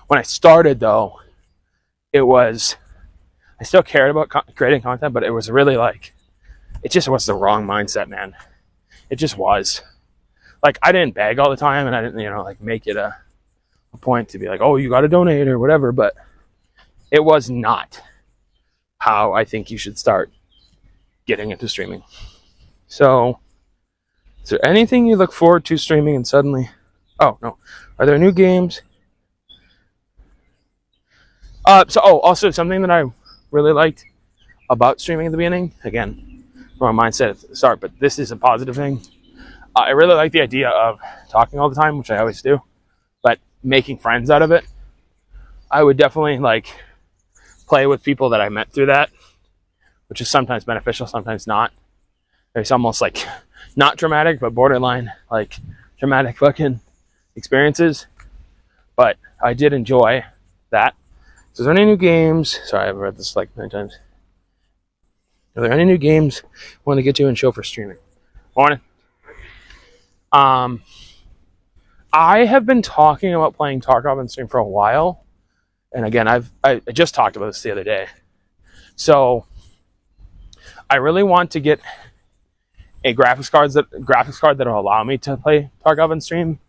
when I started, though, I still cared about creating content, but it was really it just was the wrong mindset, man. It just was. I didn't beg all the time, and I didn't, make it a point to be like, oh, you got to donate or whatever, but it was not how I think you should start getting into streaming. So, is there anything you look forward to streaming and suddenly, oh no, are there new games? Also something that I really liked about streaming at the beginning, again, from my mindset at the start, but this is a positive thing. I really like the idea of talking all the time, which I always do, but making friends out of it. I would definitely play with people that I met through that, which is sometimes beneficial, sometimes not. It's almost not traumatic, but borderline traumatic fucking experiences. But I did enjoy that. So, is there any new games? Sorry, I've read this like many times. Are there any new games you want to get to and show for streaming? Morning. I have been talking about playing Tarkov on stream for a while, and again, I just talked about this the other day. So, I really want to get a graphics card that will allow me to play Tarkov on stream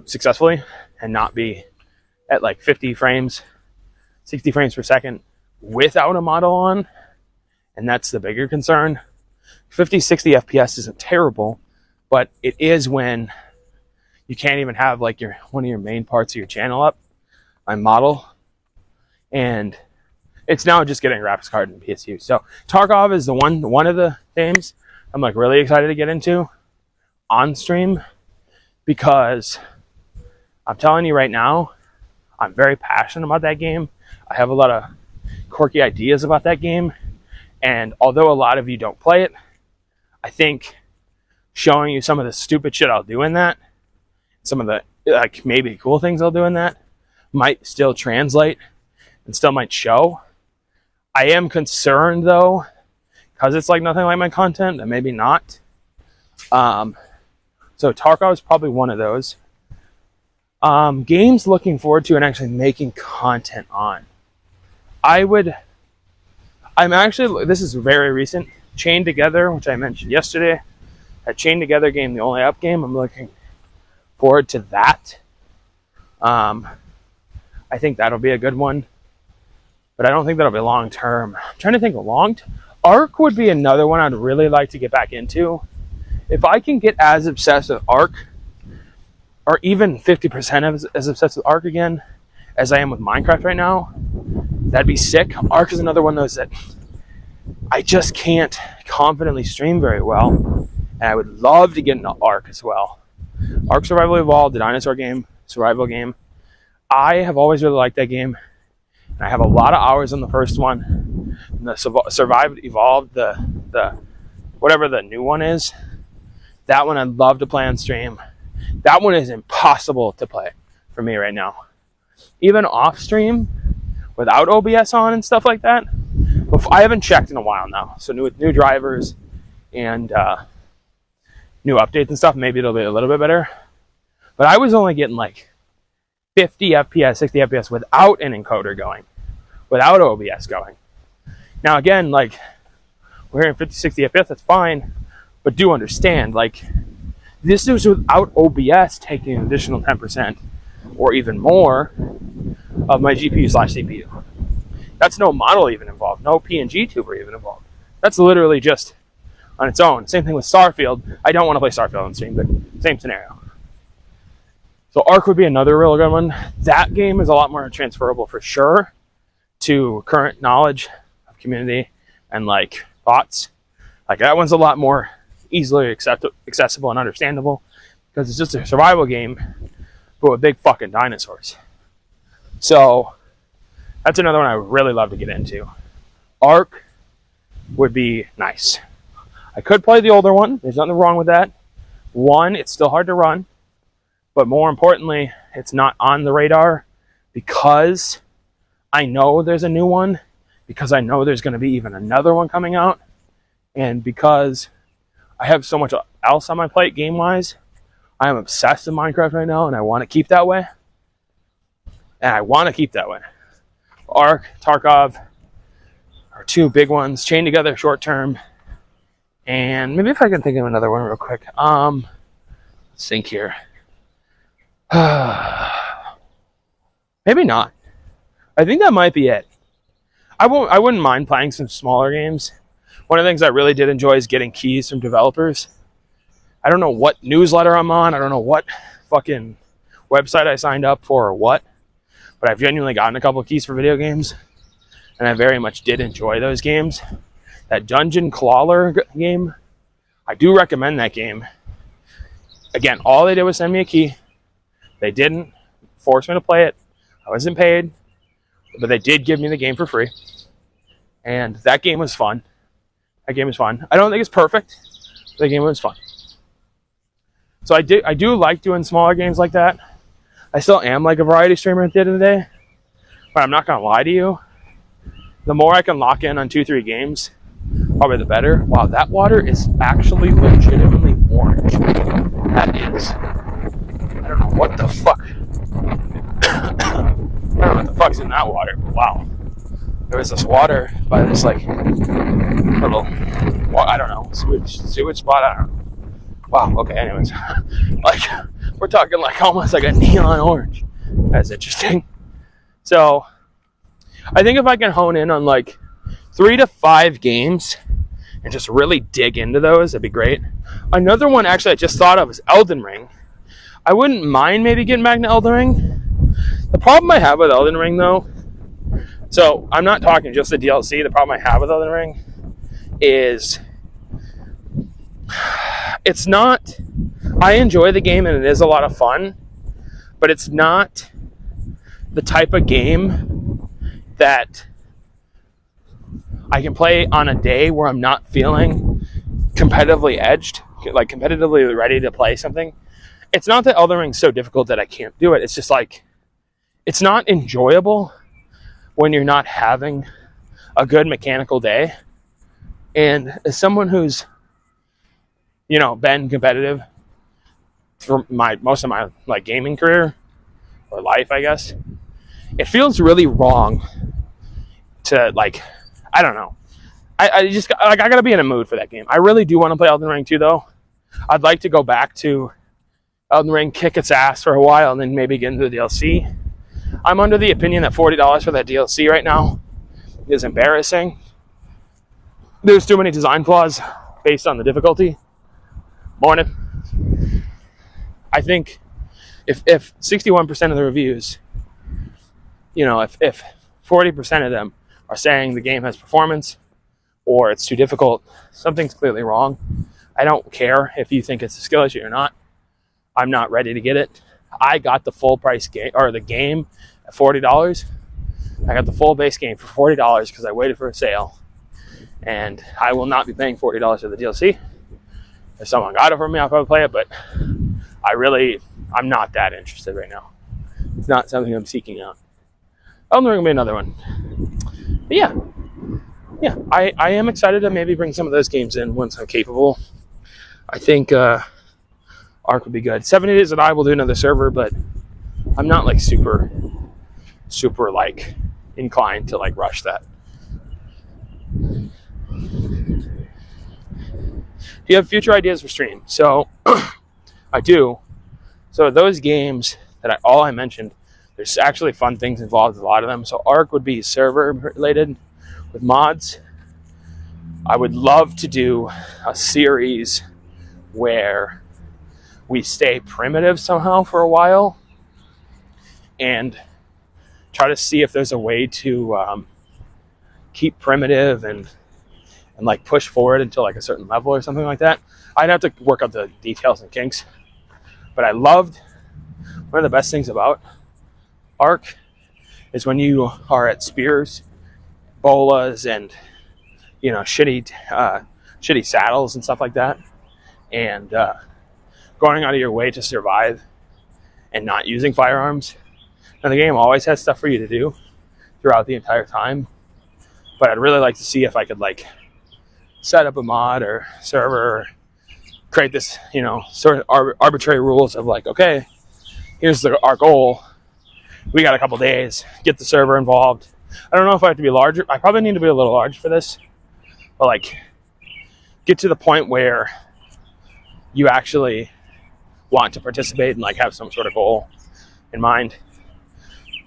successfully and not be at like 50 frames, 60 frames per second without a model on. And that's the bigger concern. 50, 60 FPS isn't terrible, but it is when you can't even have like one of your main parts of your channel up on model. And it's now just getting a graphics card and PSU. So Tarkov is one of the games I'm like really excited to get into on stream, because I'm telling you right now, I'm very passionate about that game. I have a lot of quirky ideas about that game. And although a lot of you don't play it, I think showing you some of the stupid shit I'll do in that, some of the like maybe cool things I'll do in that, might still translate and still might show. I am concerned though, because it's like nothing like my content, and maybe not. So Tarkov is probably one of those. Games looking forward to and actually making content on. This is very recent, Chained Together, which I mentioned yesterday. A Chained Together game, the only up game, I'm looking forward to that. I think that'll be a good one, but I don't think that'll be long term. I'm trying to think of Ark would be another one I'd really like to get back into. If I can get as obsessed with Ark, or even 50% as obsessed with Ark again as I am with Minecraft right now, that'd be sick. Ark is another one of those that I just can't confidently stream very well, and I would love to get into Ark as well. Ark Survival Evolved, the dinosaur game, survival game. I have always really liked that game, and I have a lot of hours on the first one. And the Survived Evolved, the whatever the new one is, that one I'd love to play on stream. That one is impossible to play for me right now. Even off stream, without OBS on and stuff like that. I haven't checked in a while now. So new drivers and new updates and stuff, maybe it'll be a little bit better. But I was only getting like 50 FPS, 60 FPS without an encoder going, without OBS going. Now again, like we're hearing 50, 60 FPS, that's fine. But do understand, like this is without OBS taking an additional 10% or even more of my GPU/CPU. That's no model even involved, no PNG tuber even involved. That's literally just on its own. Same thing with Starfield. I don't want to play Starfield on stream, but same scenario. So Ark would be another real good one. That game is a lot more transferable for sure to current knowledge of community and like thoughts. Like that one's a lot more easily accessible and understandable because it's just a survival game, but with big fucking dinosaurs. So that's another one I would really love to get into. Ark would be nice. I could play the older one. There's nothing wrong with that. One, it's still hard to run, but more importantly, it's not on the radar because I know there's a new one, because I know there's going to be even another one coming out, and because I have so much else on my plate game-wise. I am obsessed with Minecraft right now, and I want to keep that way. Ark, Tarkov are two big ones, chained together short term. And maybe if I can think of another one real quick. Let's think here. Maybe not. I think that might be it. I wouldn't mind playing some smaller games. One of the things I really did enjoy is getting keys from developers. I don't know what newsletter I'm on. I don't know what fucking website I signed up for or what. But I've genuinely gotten a couple of keys for video games. And I very much did enjoy those games. That Dungeon Crawler game, I do recommend that game. Again, all they did was send me a key. They didn't force me to play it. I wasn't paid. But they did give me the game for free. And that game was fun. I don't think it's perfect. But the game was fun. So I do like doing smaller games like that. I still am like a variety streamer at the end of the day. But I'm not going to lie to you. The more I can lock in on 2-3 games, probably the better. Wow, that water is actually legitimately orange. That is. I don't know what the fuck. I don't know what the fuck's in that water, but wow. There was this water by this like little, I don't know, sewage spot. I don't know. Wow. Okay. Anyways, like we're talking like almost like a neon orange. That's interesting. So I think if I can hone in on like 3 to 5 games and just really dig into those, that'd be great. Another one actually I just thought of is Elden Ring. I wouldn't mind maybe getting back to Elden Ring. The problem I have with Elden Ring though, so I'm not talking just the DLC. The problem I have with Elden Ring is it's not, I enjoy the game and it is a lot of fun, but it's not the type of game that I can play on a day where I'm not feeling competitively edged, like competitively ready to play something. It's not that Elden Ring's so difficult that I can't do it. It's just like, it's not enjoyable when you're not having a good mechanical day. And as someone who's, you know, been competitive for most of my like gaming career or life, I guess, it feels really wrong to like, I don't know. I just like, I gotta be in a mood for that game. I really do want to play Elden Ring 2 though. I'd like to go back to Elden Ring, kick its ass for a while, and then maybe get into the DLC. I'm under the opinion that $40 for that DLC right now is embarrassing. There's too many design flaws based on the difficulty. Morning. I think if 61% of the reviews, you know, if 40% of them are saying the game has performance or it's too difficult, something's clearly wrong. I don't care if you think it's a skill issue or not. I'm not ready to get it. I got the full price game, or the game, at $40. I got the full base game for $40 because I waited for a sale. And I will not be paying $40 for the DLC. If someone got it for me, I'll probably play it, but I'm not that interested right now. It's not something I'm seeking out. Elden Ring will be another one. But yeah, I am excited to maybe bring some of those games in once I'm capable. I think Ark would be good. 7 Days that I will do another server, but I'm not like super like inclined to like rush that. Do you have future ideas for stream? So I do. So those games that all I mentioned, there's actually fun things involved with a lot of them. So Ark would be server related with mods. I would love to do a series where we stay primitive somehow for a while and try to see if there's a way to keep primitive and like push forward until like a certain level or something like that. I'd have to work out the details and kinks. But I loved, one of the best things about Ark is when you are at spears, bolas, and you know, shitty saddles and stuff like that, and going out of your way to survive and not using firearms. Now the game always has stuff for you to do throughout the entire time, but I'd really like to see if I could like set up a mod or server, or create this, you know, sort of arbitrary rules of like, okay, here's our goal. We got a couple days, get the server involved. I don't know if I have to be larger. I probably need to be a little large for this, but like get to the point where you actually want to participate and like have some sort of goal in mind.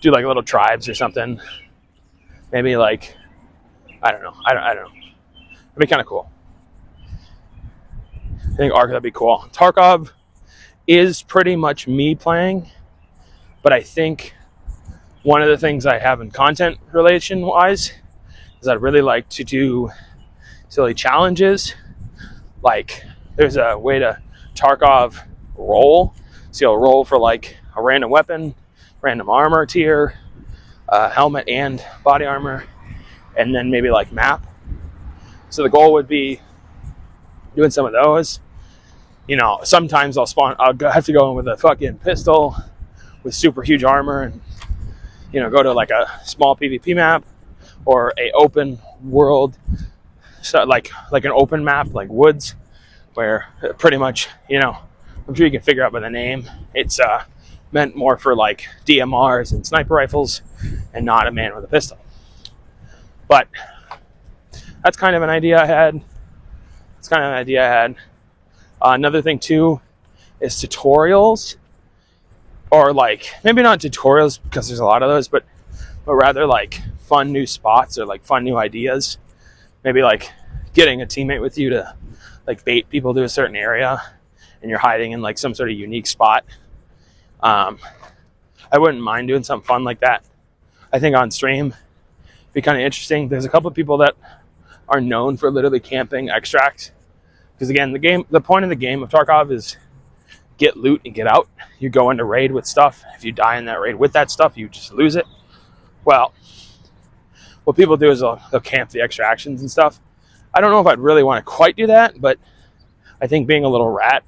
Do like little tribes or something. Maybe like, I don't know. It'd be kind of cool. I think Ark, that'd be cool. Tarkov is pretty much me playing, but I think one of the things I have in content relation wise is I'd really like to do silly challenges. Like there's a way to Tarkov roll. So you'll roll for like a random weapon, random armor tier, helmet and body armor, and then maybe like map. So the goal would be doing some of those. You know, sometimes I'll have to go in with a fucking pistol with super huge armor, and go to like a small PvP map or a open world, so like an open map like woods, where pretty much, I'm sure you can figure out by the name, it's meant more for like DMRs and sniper rifles and not a man with a pistol. But that's kind of an idea I had. Another thing too is tutorials, or like maybe not tutorials because there's a lot of those, but rather like fun new spots or like fun new ideas. Maybe like getting a teammate with you to like bait people to a certain area and you're hiding in like some sort of unique spot. I wouldn't mind doing something fun like that. I think on stream it'd be kind of interesting. There's a couple of people that are known for literally camping extracts, because again, the point of the game of Tarkov is get loot and get out. You go into raid with stuff. If you die in that raid with that stuff, you just lose it. Well, what people do is they'll camp the extractions and stuff. I don't know if I'd really want to quite do that, but I think being a little rat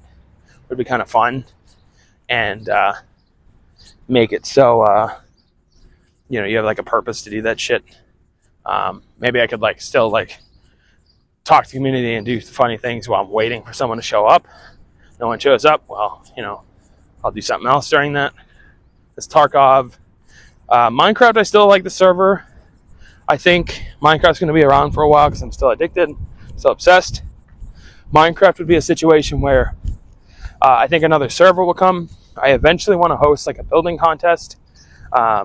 would be kind of fun, and make it so you have like a purpose to do that shit. Maybe I could like still like talk to the community and do funny things while I'm waiting for someone to show up. No one shows up, well, I'll do something else during that. It's Tarkov. Minecraft, I still like the server. I think Minecraft's going to be around for a while because I'm still addicted, still obsessed. Minecraft would be a situation where I think another server will come. I eventually want to host like a building contest. I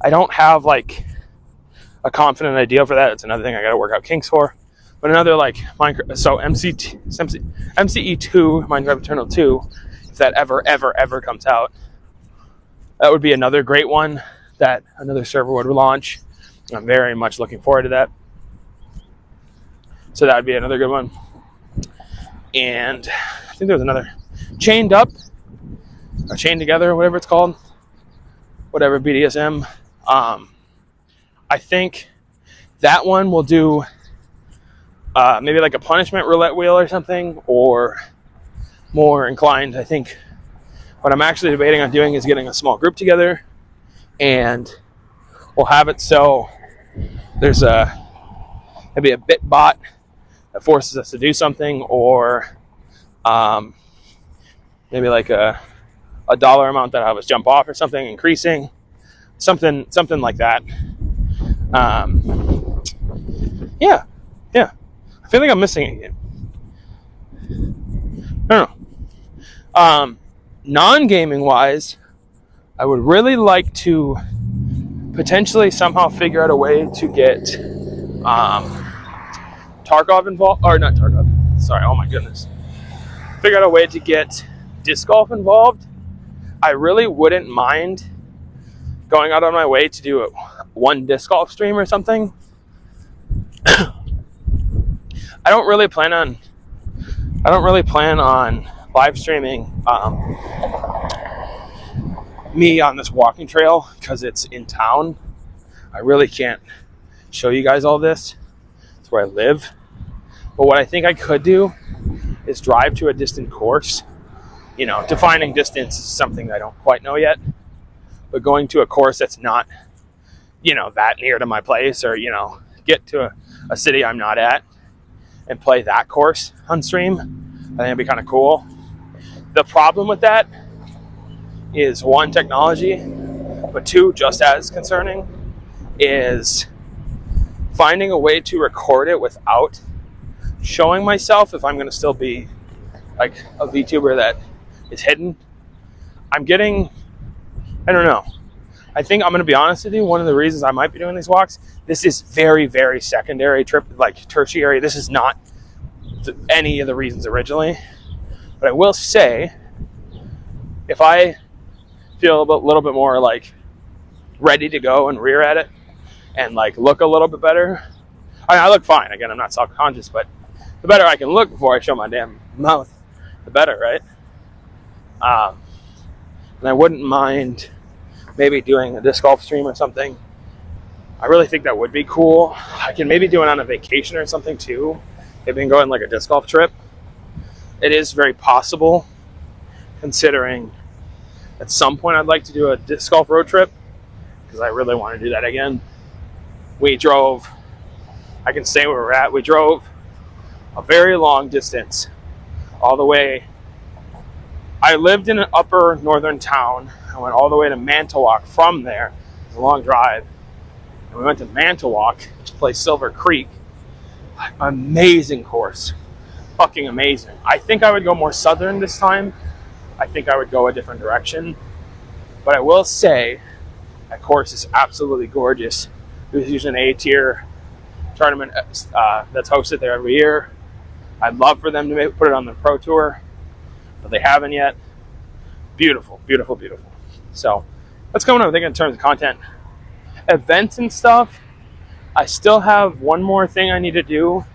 don't have like a confident idea for that. It's another thing I got to work out kinks for. But another like Minecraft, so MCE2, Minecraft Eternal 2, if that ever comes out, that would be another great one that another server would launch. I'm very much looking forward to that. So that would be another good one. And I think there was another Chained Up, or Chained Together, whatever it's called, whatever BDSM. I think that one will do maybe like a punishment roulette wheel or something, or more inclined, I think what I'm actually debating on doing is getting a small group together, and we'll have it so there's maybe a bit bot that forces us to do something, or maybe like a dollar amount that I have us jump off or something, increasing something like that. Yeah. I feel like I'm missing it. I don't know. Non-gaming wise, I would really like to potentially somehow figure out a way to get Tarkov involved, or not Tarkov, sorry, oh my goodness. Figure out a way to get disc golf involved. I really wouldn't mind going out on my way to do one disc golf stream or something. I don't really plan on live streaming me on this walking trail because it's in town. I really can't show you guys all this. It's where I live. But what I think I could do is drive to a distant course. Defining distance is something I don't quite know yet. But going to a course that's not, that near to my place, or, get to a city I'm not at and play that course on stream, I think it'd be kind of cool. The problem with that is, one, technology, but two, just as concerning, is finding a way to record it without showing myself if I'm going to still be like a VTuber that is hidden. I don't know. I think I'm going to be honest with you, one of the reasons I might be doing these walks, this is very, very secondary, like tertiary. This is not any of the reasons originally. But I will say, if I feel a little bit more like ready to go and rear at it and like look a little bit better, I look fine. Again, I'm not self-conscious, but the better I can look before I show my damn mouth, the better, right? And I wouldn't mind maybe doing a disc golf stream or something. I really think that would be cool. I can maybe do it on a vacation or something too. Maybe I can go on like a disc golf trip. It is very possible, considering at some point I'd like to do a disc golf road trip because I really want to do that again. We drove, I can say where we're at, we drove a very long distance all the way. I lived in an upper northern town. I went all the way to Manitowoc from there. It was a long drive. And we went to Manitowoc to play Silver Creek. Amazing course. Fucking amazing. I think I would go more southern this time. I think I would go a different direction. But I will say, that course is absolutely gorgeous. It was usually an A-tier tournament that's hosted there every year. I'd love for them to put it on the Pro Tour, but they haven't yet. Beautiful, beautiful, beautiful. So that's coming up, I think, in terms of content. Events and stuff, I still have one more thing I need to do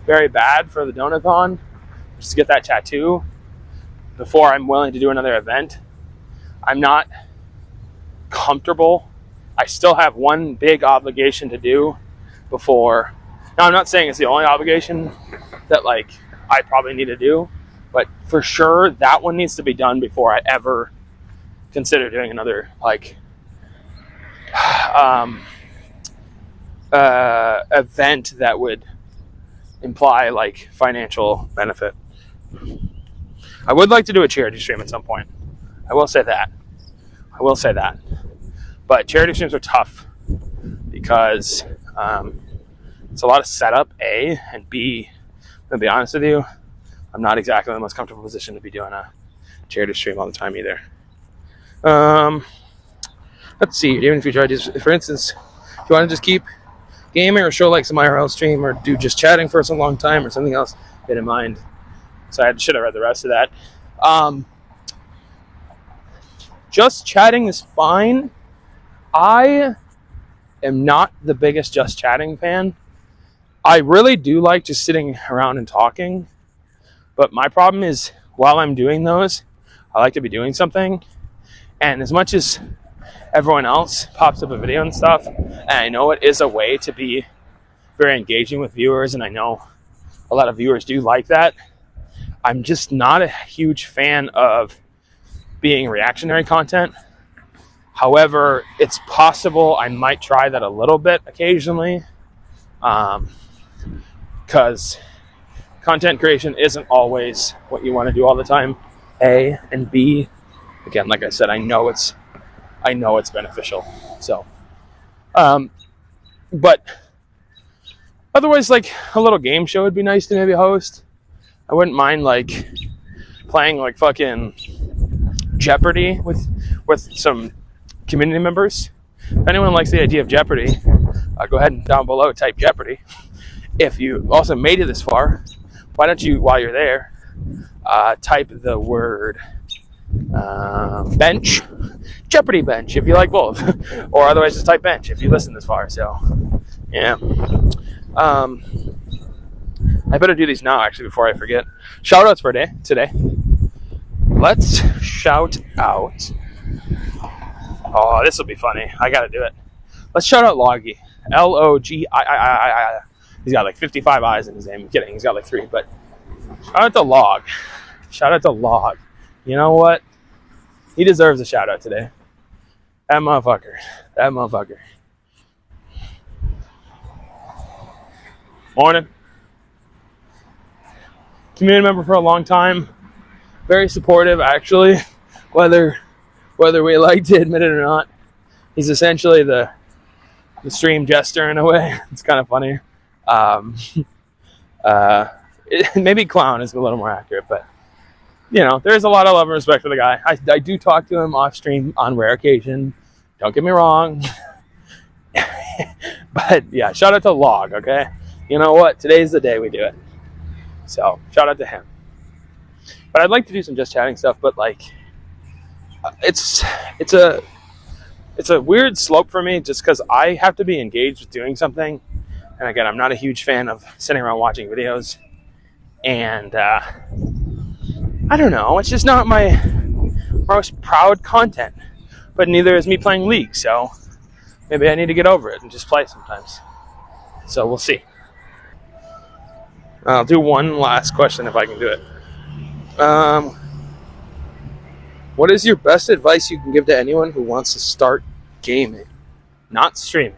very bad for the Donathon, which is to get that tattoo before I'm willing to do another event. I'm not comfortable. I still have one big obligation to do before. Now, I'm not saying it's the only obligation that like I probably need to do, but for sure that one needs to be done before I ever consider doing another like event that would imply like financial benefit. I would like to do a charity stream at some point. I will say that. But charity streams are tough because it's a lot of setup, A, and B, to be honest with you, I'm not exactly in the most comfortable position to be doing a charity stream all the time either. Let's see, do you have any future ideas? For instance, if you want to just keep gaming or show like some IRL stream or do just chatting for some long time or something else, get in mind. So I should have read the rest of that. Just chatting is fine. I am not the biggest just chatting fan. I really do like just sitting around and talking. But my problem is while I'm doing those, I like to be doing something. And as much as everyone else pops up a video and stuff, and I know it is a way to be very engaging with viewers, and I know a lot of viewers do like that, I'm just not a huge fan of being reactionary content. However, it's possible I might try that a little bit occasionally, because content creation isn't always what you want to do all the time, A, and B, again, like I said, I know it's beneficial. So, but otherwise, like a little game show would be nice to maybe host. I wouldn't mind like playing like fucking Jeopardy with some community members. If anyone likes the idea of Jeopardy, go ahead and down below type Jeopardy. If you also made it this far, why don't you, while you're there, type the word bench, Jeopardy bench, if you like both, or otherwise just type bench if you listen this far. So, yeah. I better do these now, actually, before I forget. Shout outs for today. Let's shout out. Oh, this will be funny. I gotta do it. Let's shout out Loggy. Logii. He's got like 55 eyes in his name. I'm kidding. He's got like 3. But shout out to Log. Shout out to Log. You know what? He deserves a shout out today. That motherfucker. Morning. Community member for a long time. Very supportive, actually. Whether we like to admit it or not. He's essentially the stream jester in a way. It's kind of funny. Maybe clown is a little more accurate, but you know, there's a lot of love and respect for the guy. I do talk to him off stream on rare occasion. Don't get me wrong. But yeah, shout out to Log, okay? You know what? Today's the day we do it. So shout out to him. But I'd like to do some just chatting stuff, but like it's a weird slope for me just because I have to be engaged with doing something. And again, I'm not a huge fan of sitting around watching videos. And I don't know, it's just not my most proud content. But neither is me playing League, so maybe I need to get over it and just play sometimes. So we'll see. I'll do one last question if I can do it. What is your best advice you can give to anyone who wants to start gaming? not streaming.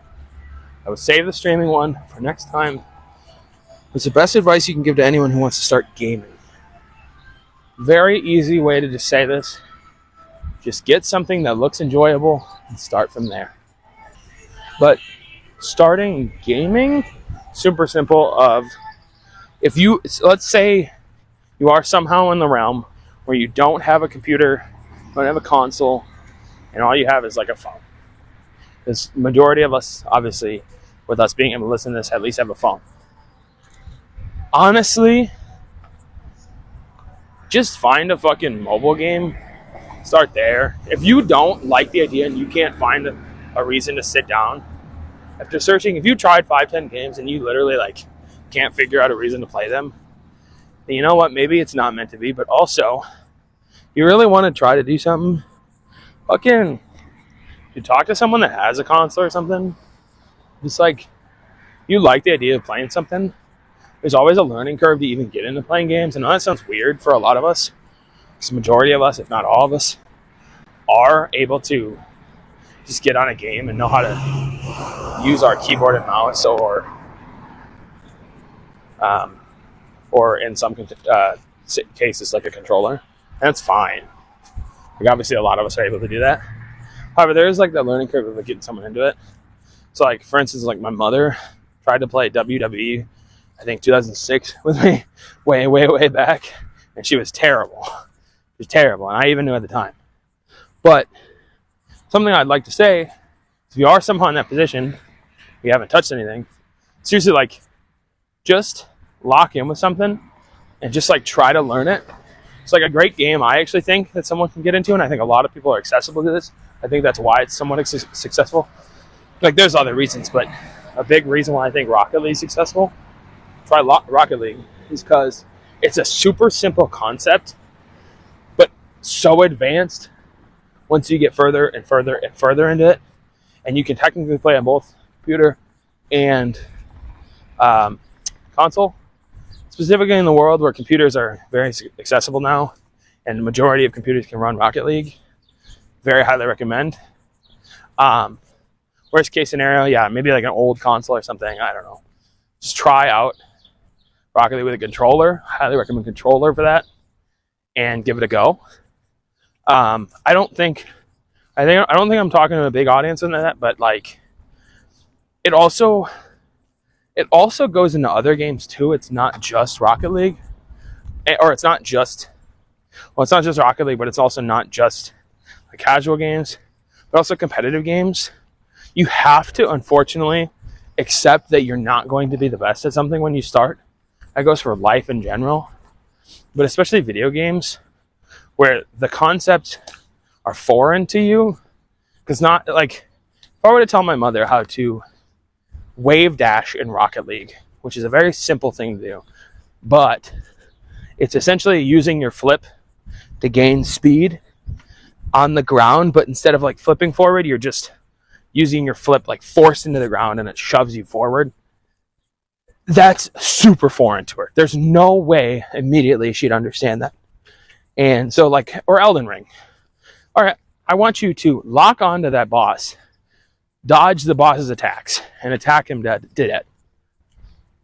I would save the streaming one for next time. It's the best advice you can give to anyone who wants to start gaming. Very easy way to just say this. Just get something that looks enjoyable and start from there. But starting gaming, super simple. If you, let's say you are somehow in the realm where you don't have a computer, don't have a console, and all you have is like a phone. Because majority of us, obviously, with us being able to listen to this, at least have a phone. Honestly, just find a fucking mobile game. Start there. If you don't like the idea and you can't find a reason to sit down, after searching, if you tried 5-10 games and you literally like can't figure out a reason to play them, then you know what? Maybe it's not meant to be. But also, you really want to try to do something, fucking, you talk to someone that has a console or something. Just like, you like the idea of playing something. There's always a learning curve to even get into playing games. I know that sounds weird for a lot of us. Because the majority of us, if not all of us, are able to just get on a game and know how to use our keyboard and mouse, or in some cases like a controller. And that's fine. Like obviously a lot of us are able to do that. However, there is like that learning curve of like getting someone into it. So like for instance, like my mother tried to play WWE, I think 2006 with me, way back, and she was terrible. She was terrible, and I even knew at the time. But something I'd like to say, if you are somehow in that position, you haven't touched anything, seriously, like, just lock in with something and just like try to learn it. It's like a great game I actually think that someone can get into, and I think a lot of people are accessible to this. I think that's why it's somewhat successful. Like there's other reasons, but a big reason why I think Rocket League is successful, try Rocket League, is because it's a super simple concept, but so advanced once you get further and further and further into it. And you can technically play on both computer and console, specifically in the world where computers are very accessible now, and the majority of computers can run Rocket League. Very highly recommend. Worst case scenario, yeah, maybe like an old console or something, I don't know. Just try out Rocket League with a controller. Highly recommend controller for that, and give it a go. I don't think I'm talking to a big audience on that, but like it also goes into other games too. It's not just Rocket League, or it's not just Rocket League, but it's also not just like casual games, but also competitive games. You have to, unfortunately, accept that you're not going to be the best at something when you start. That goes for life in general, but especially video games, where the concepts are foreign to you. Because not like, if I were to tell my mother how to wave dash in Rocket League, which is a very simple thing to do, but it's essentially using your flip to gain speed on the ground, but instead of like flipping forward, you're just using your flip like forced into the ground and it shoves you forward. That's super foreign to her. There's no way immediately she'd understand that. And so like, or Elden Ring. All right, I want you to lock onto that boss, dodge the boss's attacks, and attack him to death.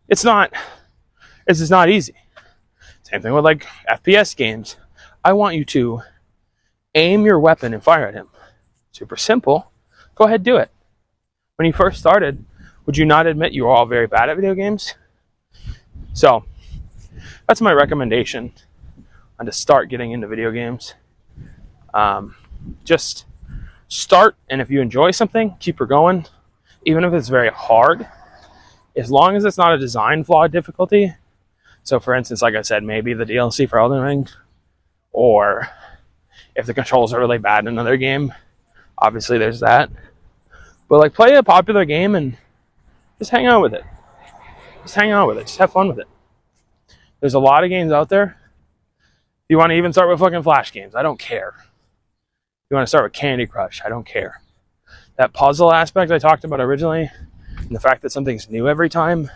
It's just not easy. Same thing with like FPS games. I want you to aim your weapon and fire at him. Super simple. Go ahead, do it. When you first started, would you not admit you were all very bad at video games? So that's my recommendation on to start getting into video games. Just start, and if you enjoy something, keep her going. Even if it's very hard, as long as it's not a design flaw difficulty. So for instance, like I said, maybe the DLC for Elden Ring, or if the controls are really bad in another game, obviously there's that. But like, play a popular game and just hang out with it. Just hang out with it. Just have fun with it. There's a lot of games out there. If you want to even start with fucking Flash games, I don't care. If you want to start with Candy Crush, I don't care. That puzzle aspect I talked about originally, and the fact that something's new every time,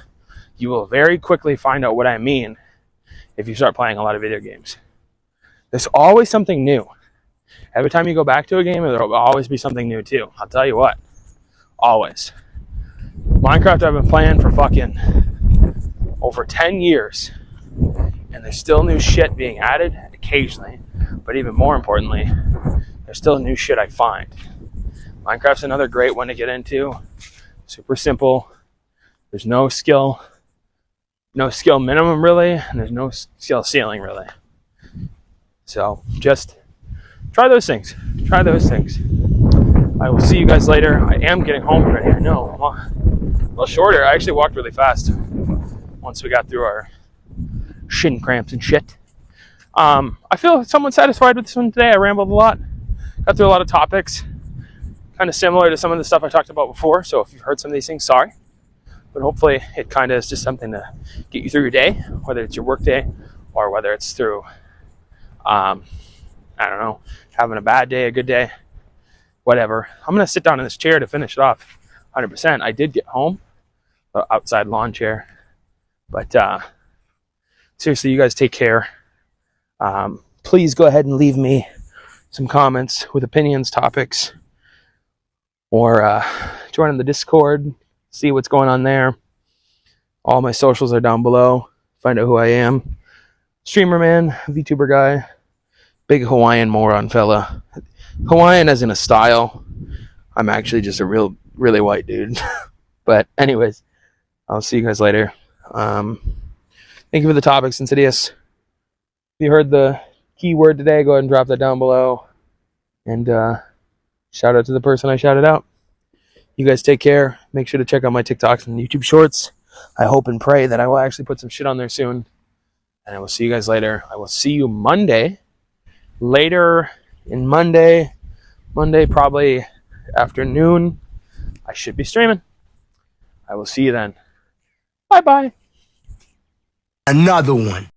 you will very quickly find out what I mean if you start playing a lot of video games. There's always something new. Every time you go back to a game, there will always be something new too. I'll tell you what. always. Minecraft I've been playing for fucking over 10 years, and there's still new shit being added occasionally, but even more importantly, there's still new shit I find. Minecraft's another great one to get into. Super simple. There's no skill minimum really, and there's no skill ceiling really. So just try those things. I will see you guys later. I am getting home already. I know. I'm a little shorter. I actually walked really fast once we got through our shin cramps and shit. I feel somewhat satisfied with this one today. I rambled a lot. Got through a lot of topics. Kind of similar to some of the stuff I talked about before. So if you've heard some of these things, sorry. But hopefully it kind of is just something to get you through your day, whether it's your work day or whether it's through, I don't know, having a bad day, a good day, whatever. I'm going to sit down in this chair to finish it off 100%. I did get home, the outside lawn chair. But seriously, you guys take care. Please go ahead and leave me some comments with opinions, topics, or join in the Discord, see what's going on there. All my socials are down below. Find out who I am. Streamer man, VTuber guy, big Hawaiian moron fella. Hawaiian as in a style. I'm actually just a really white dude. But anyways, I'll see you guys later. Thank you for the topics, Insidious. If you heard the keyword today, go ahead and drop that down below. And shout out to the person I shouted out. You guys take care. Make sure to check out my TikToks and YouTube Shorts. I hope and pray that I will actually put some shit on there soon. And I will see you guys later. I will see you Monday. Later in Monday probably afternoon, I should be streaming. I will see you then. Bye-bye. Another one.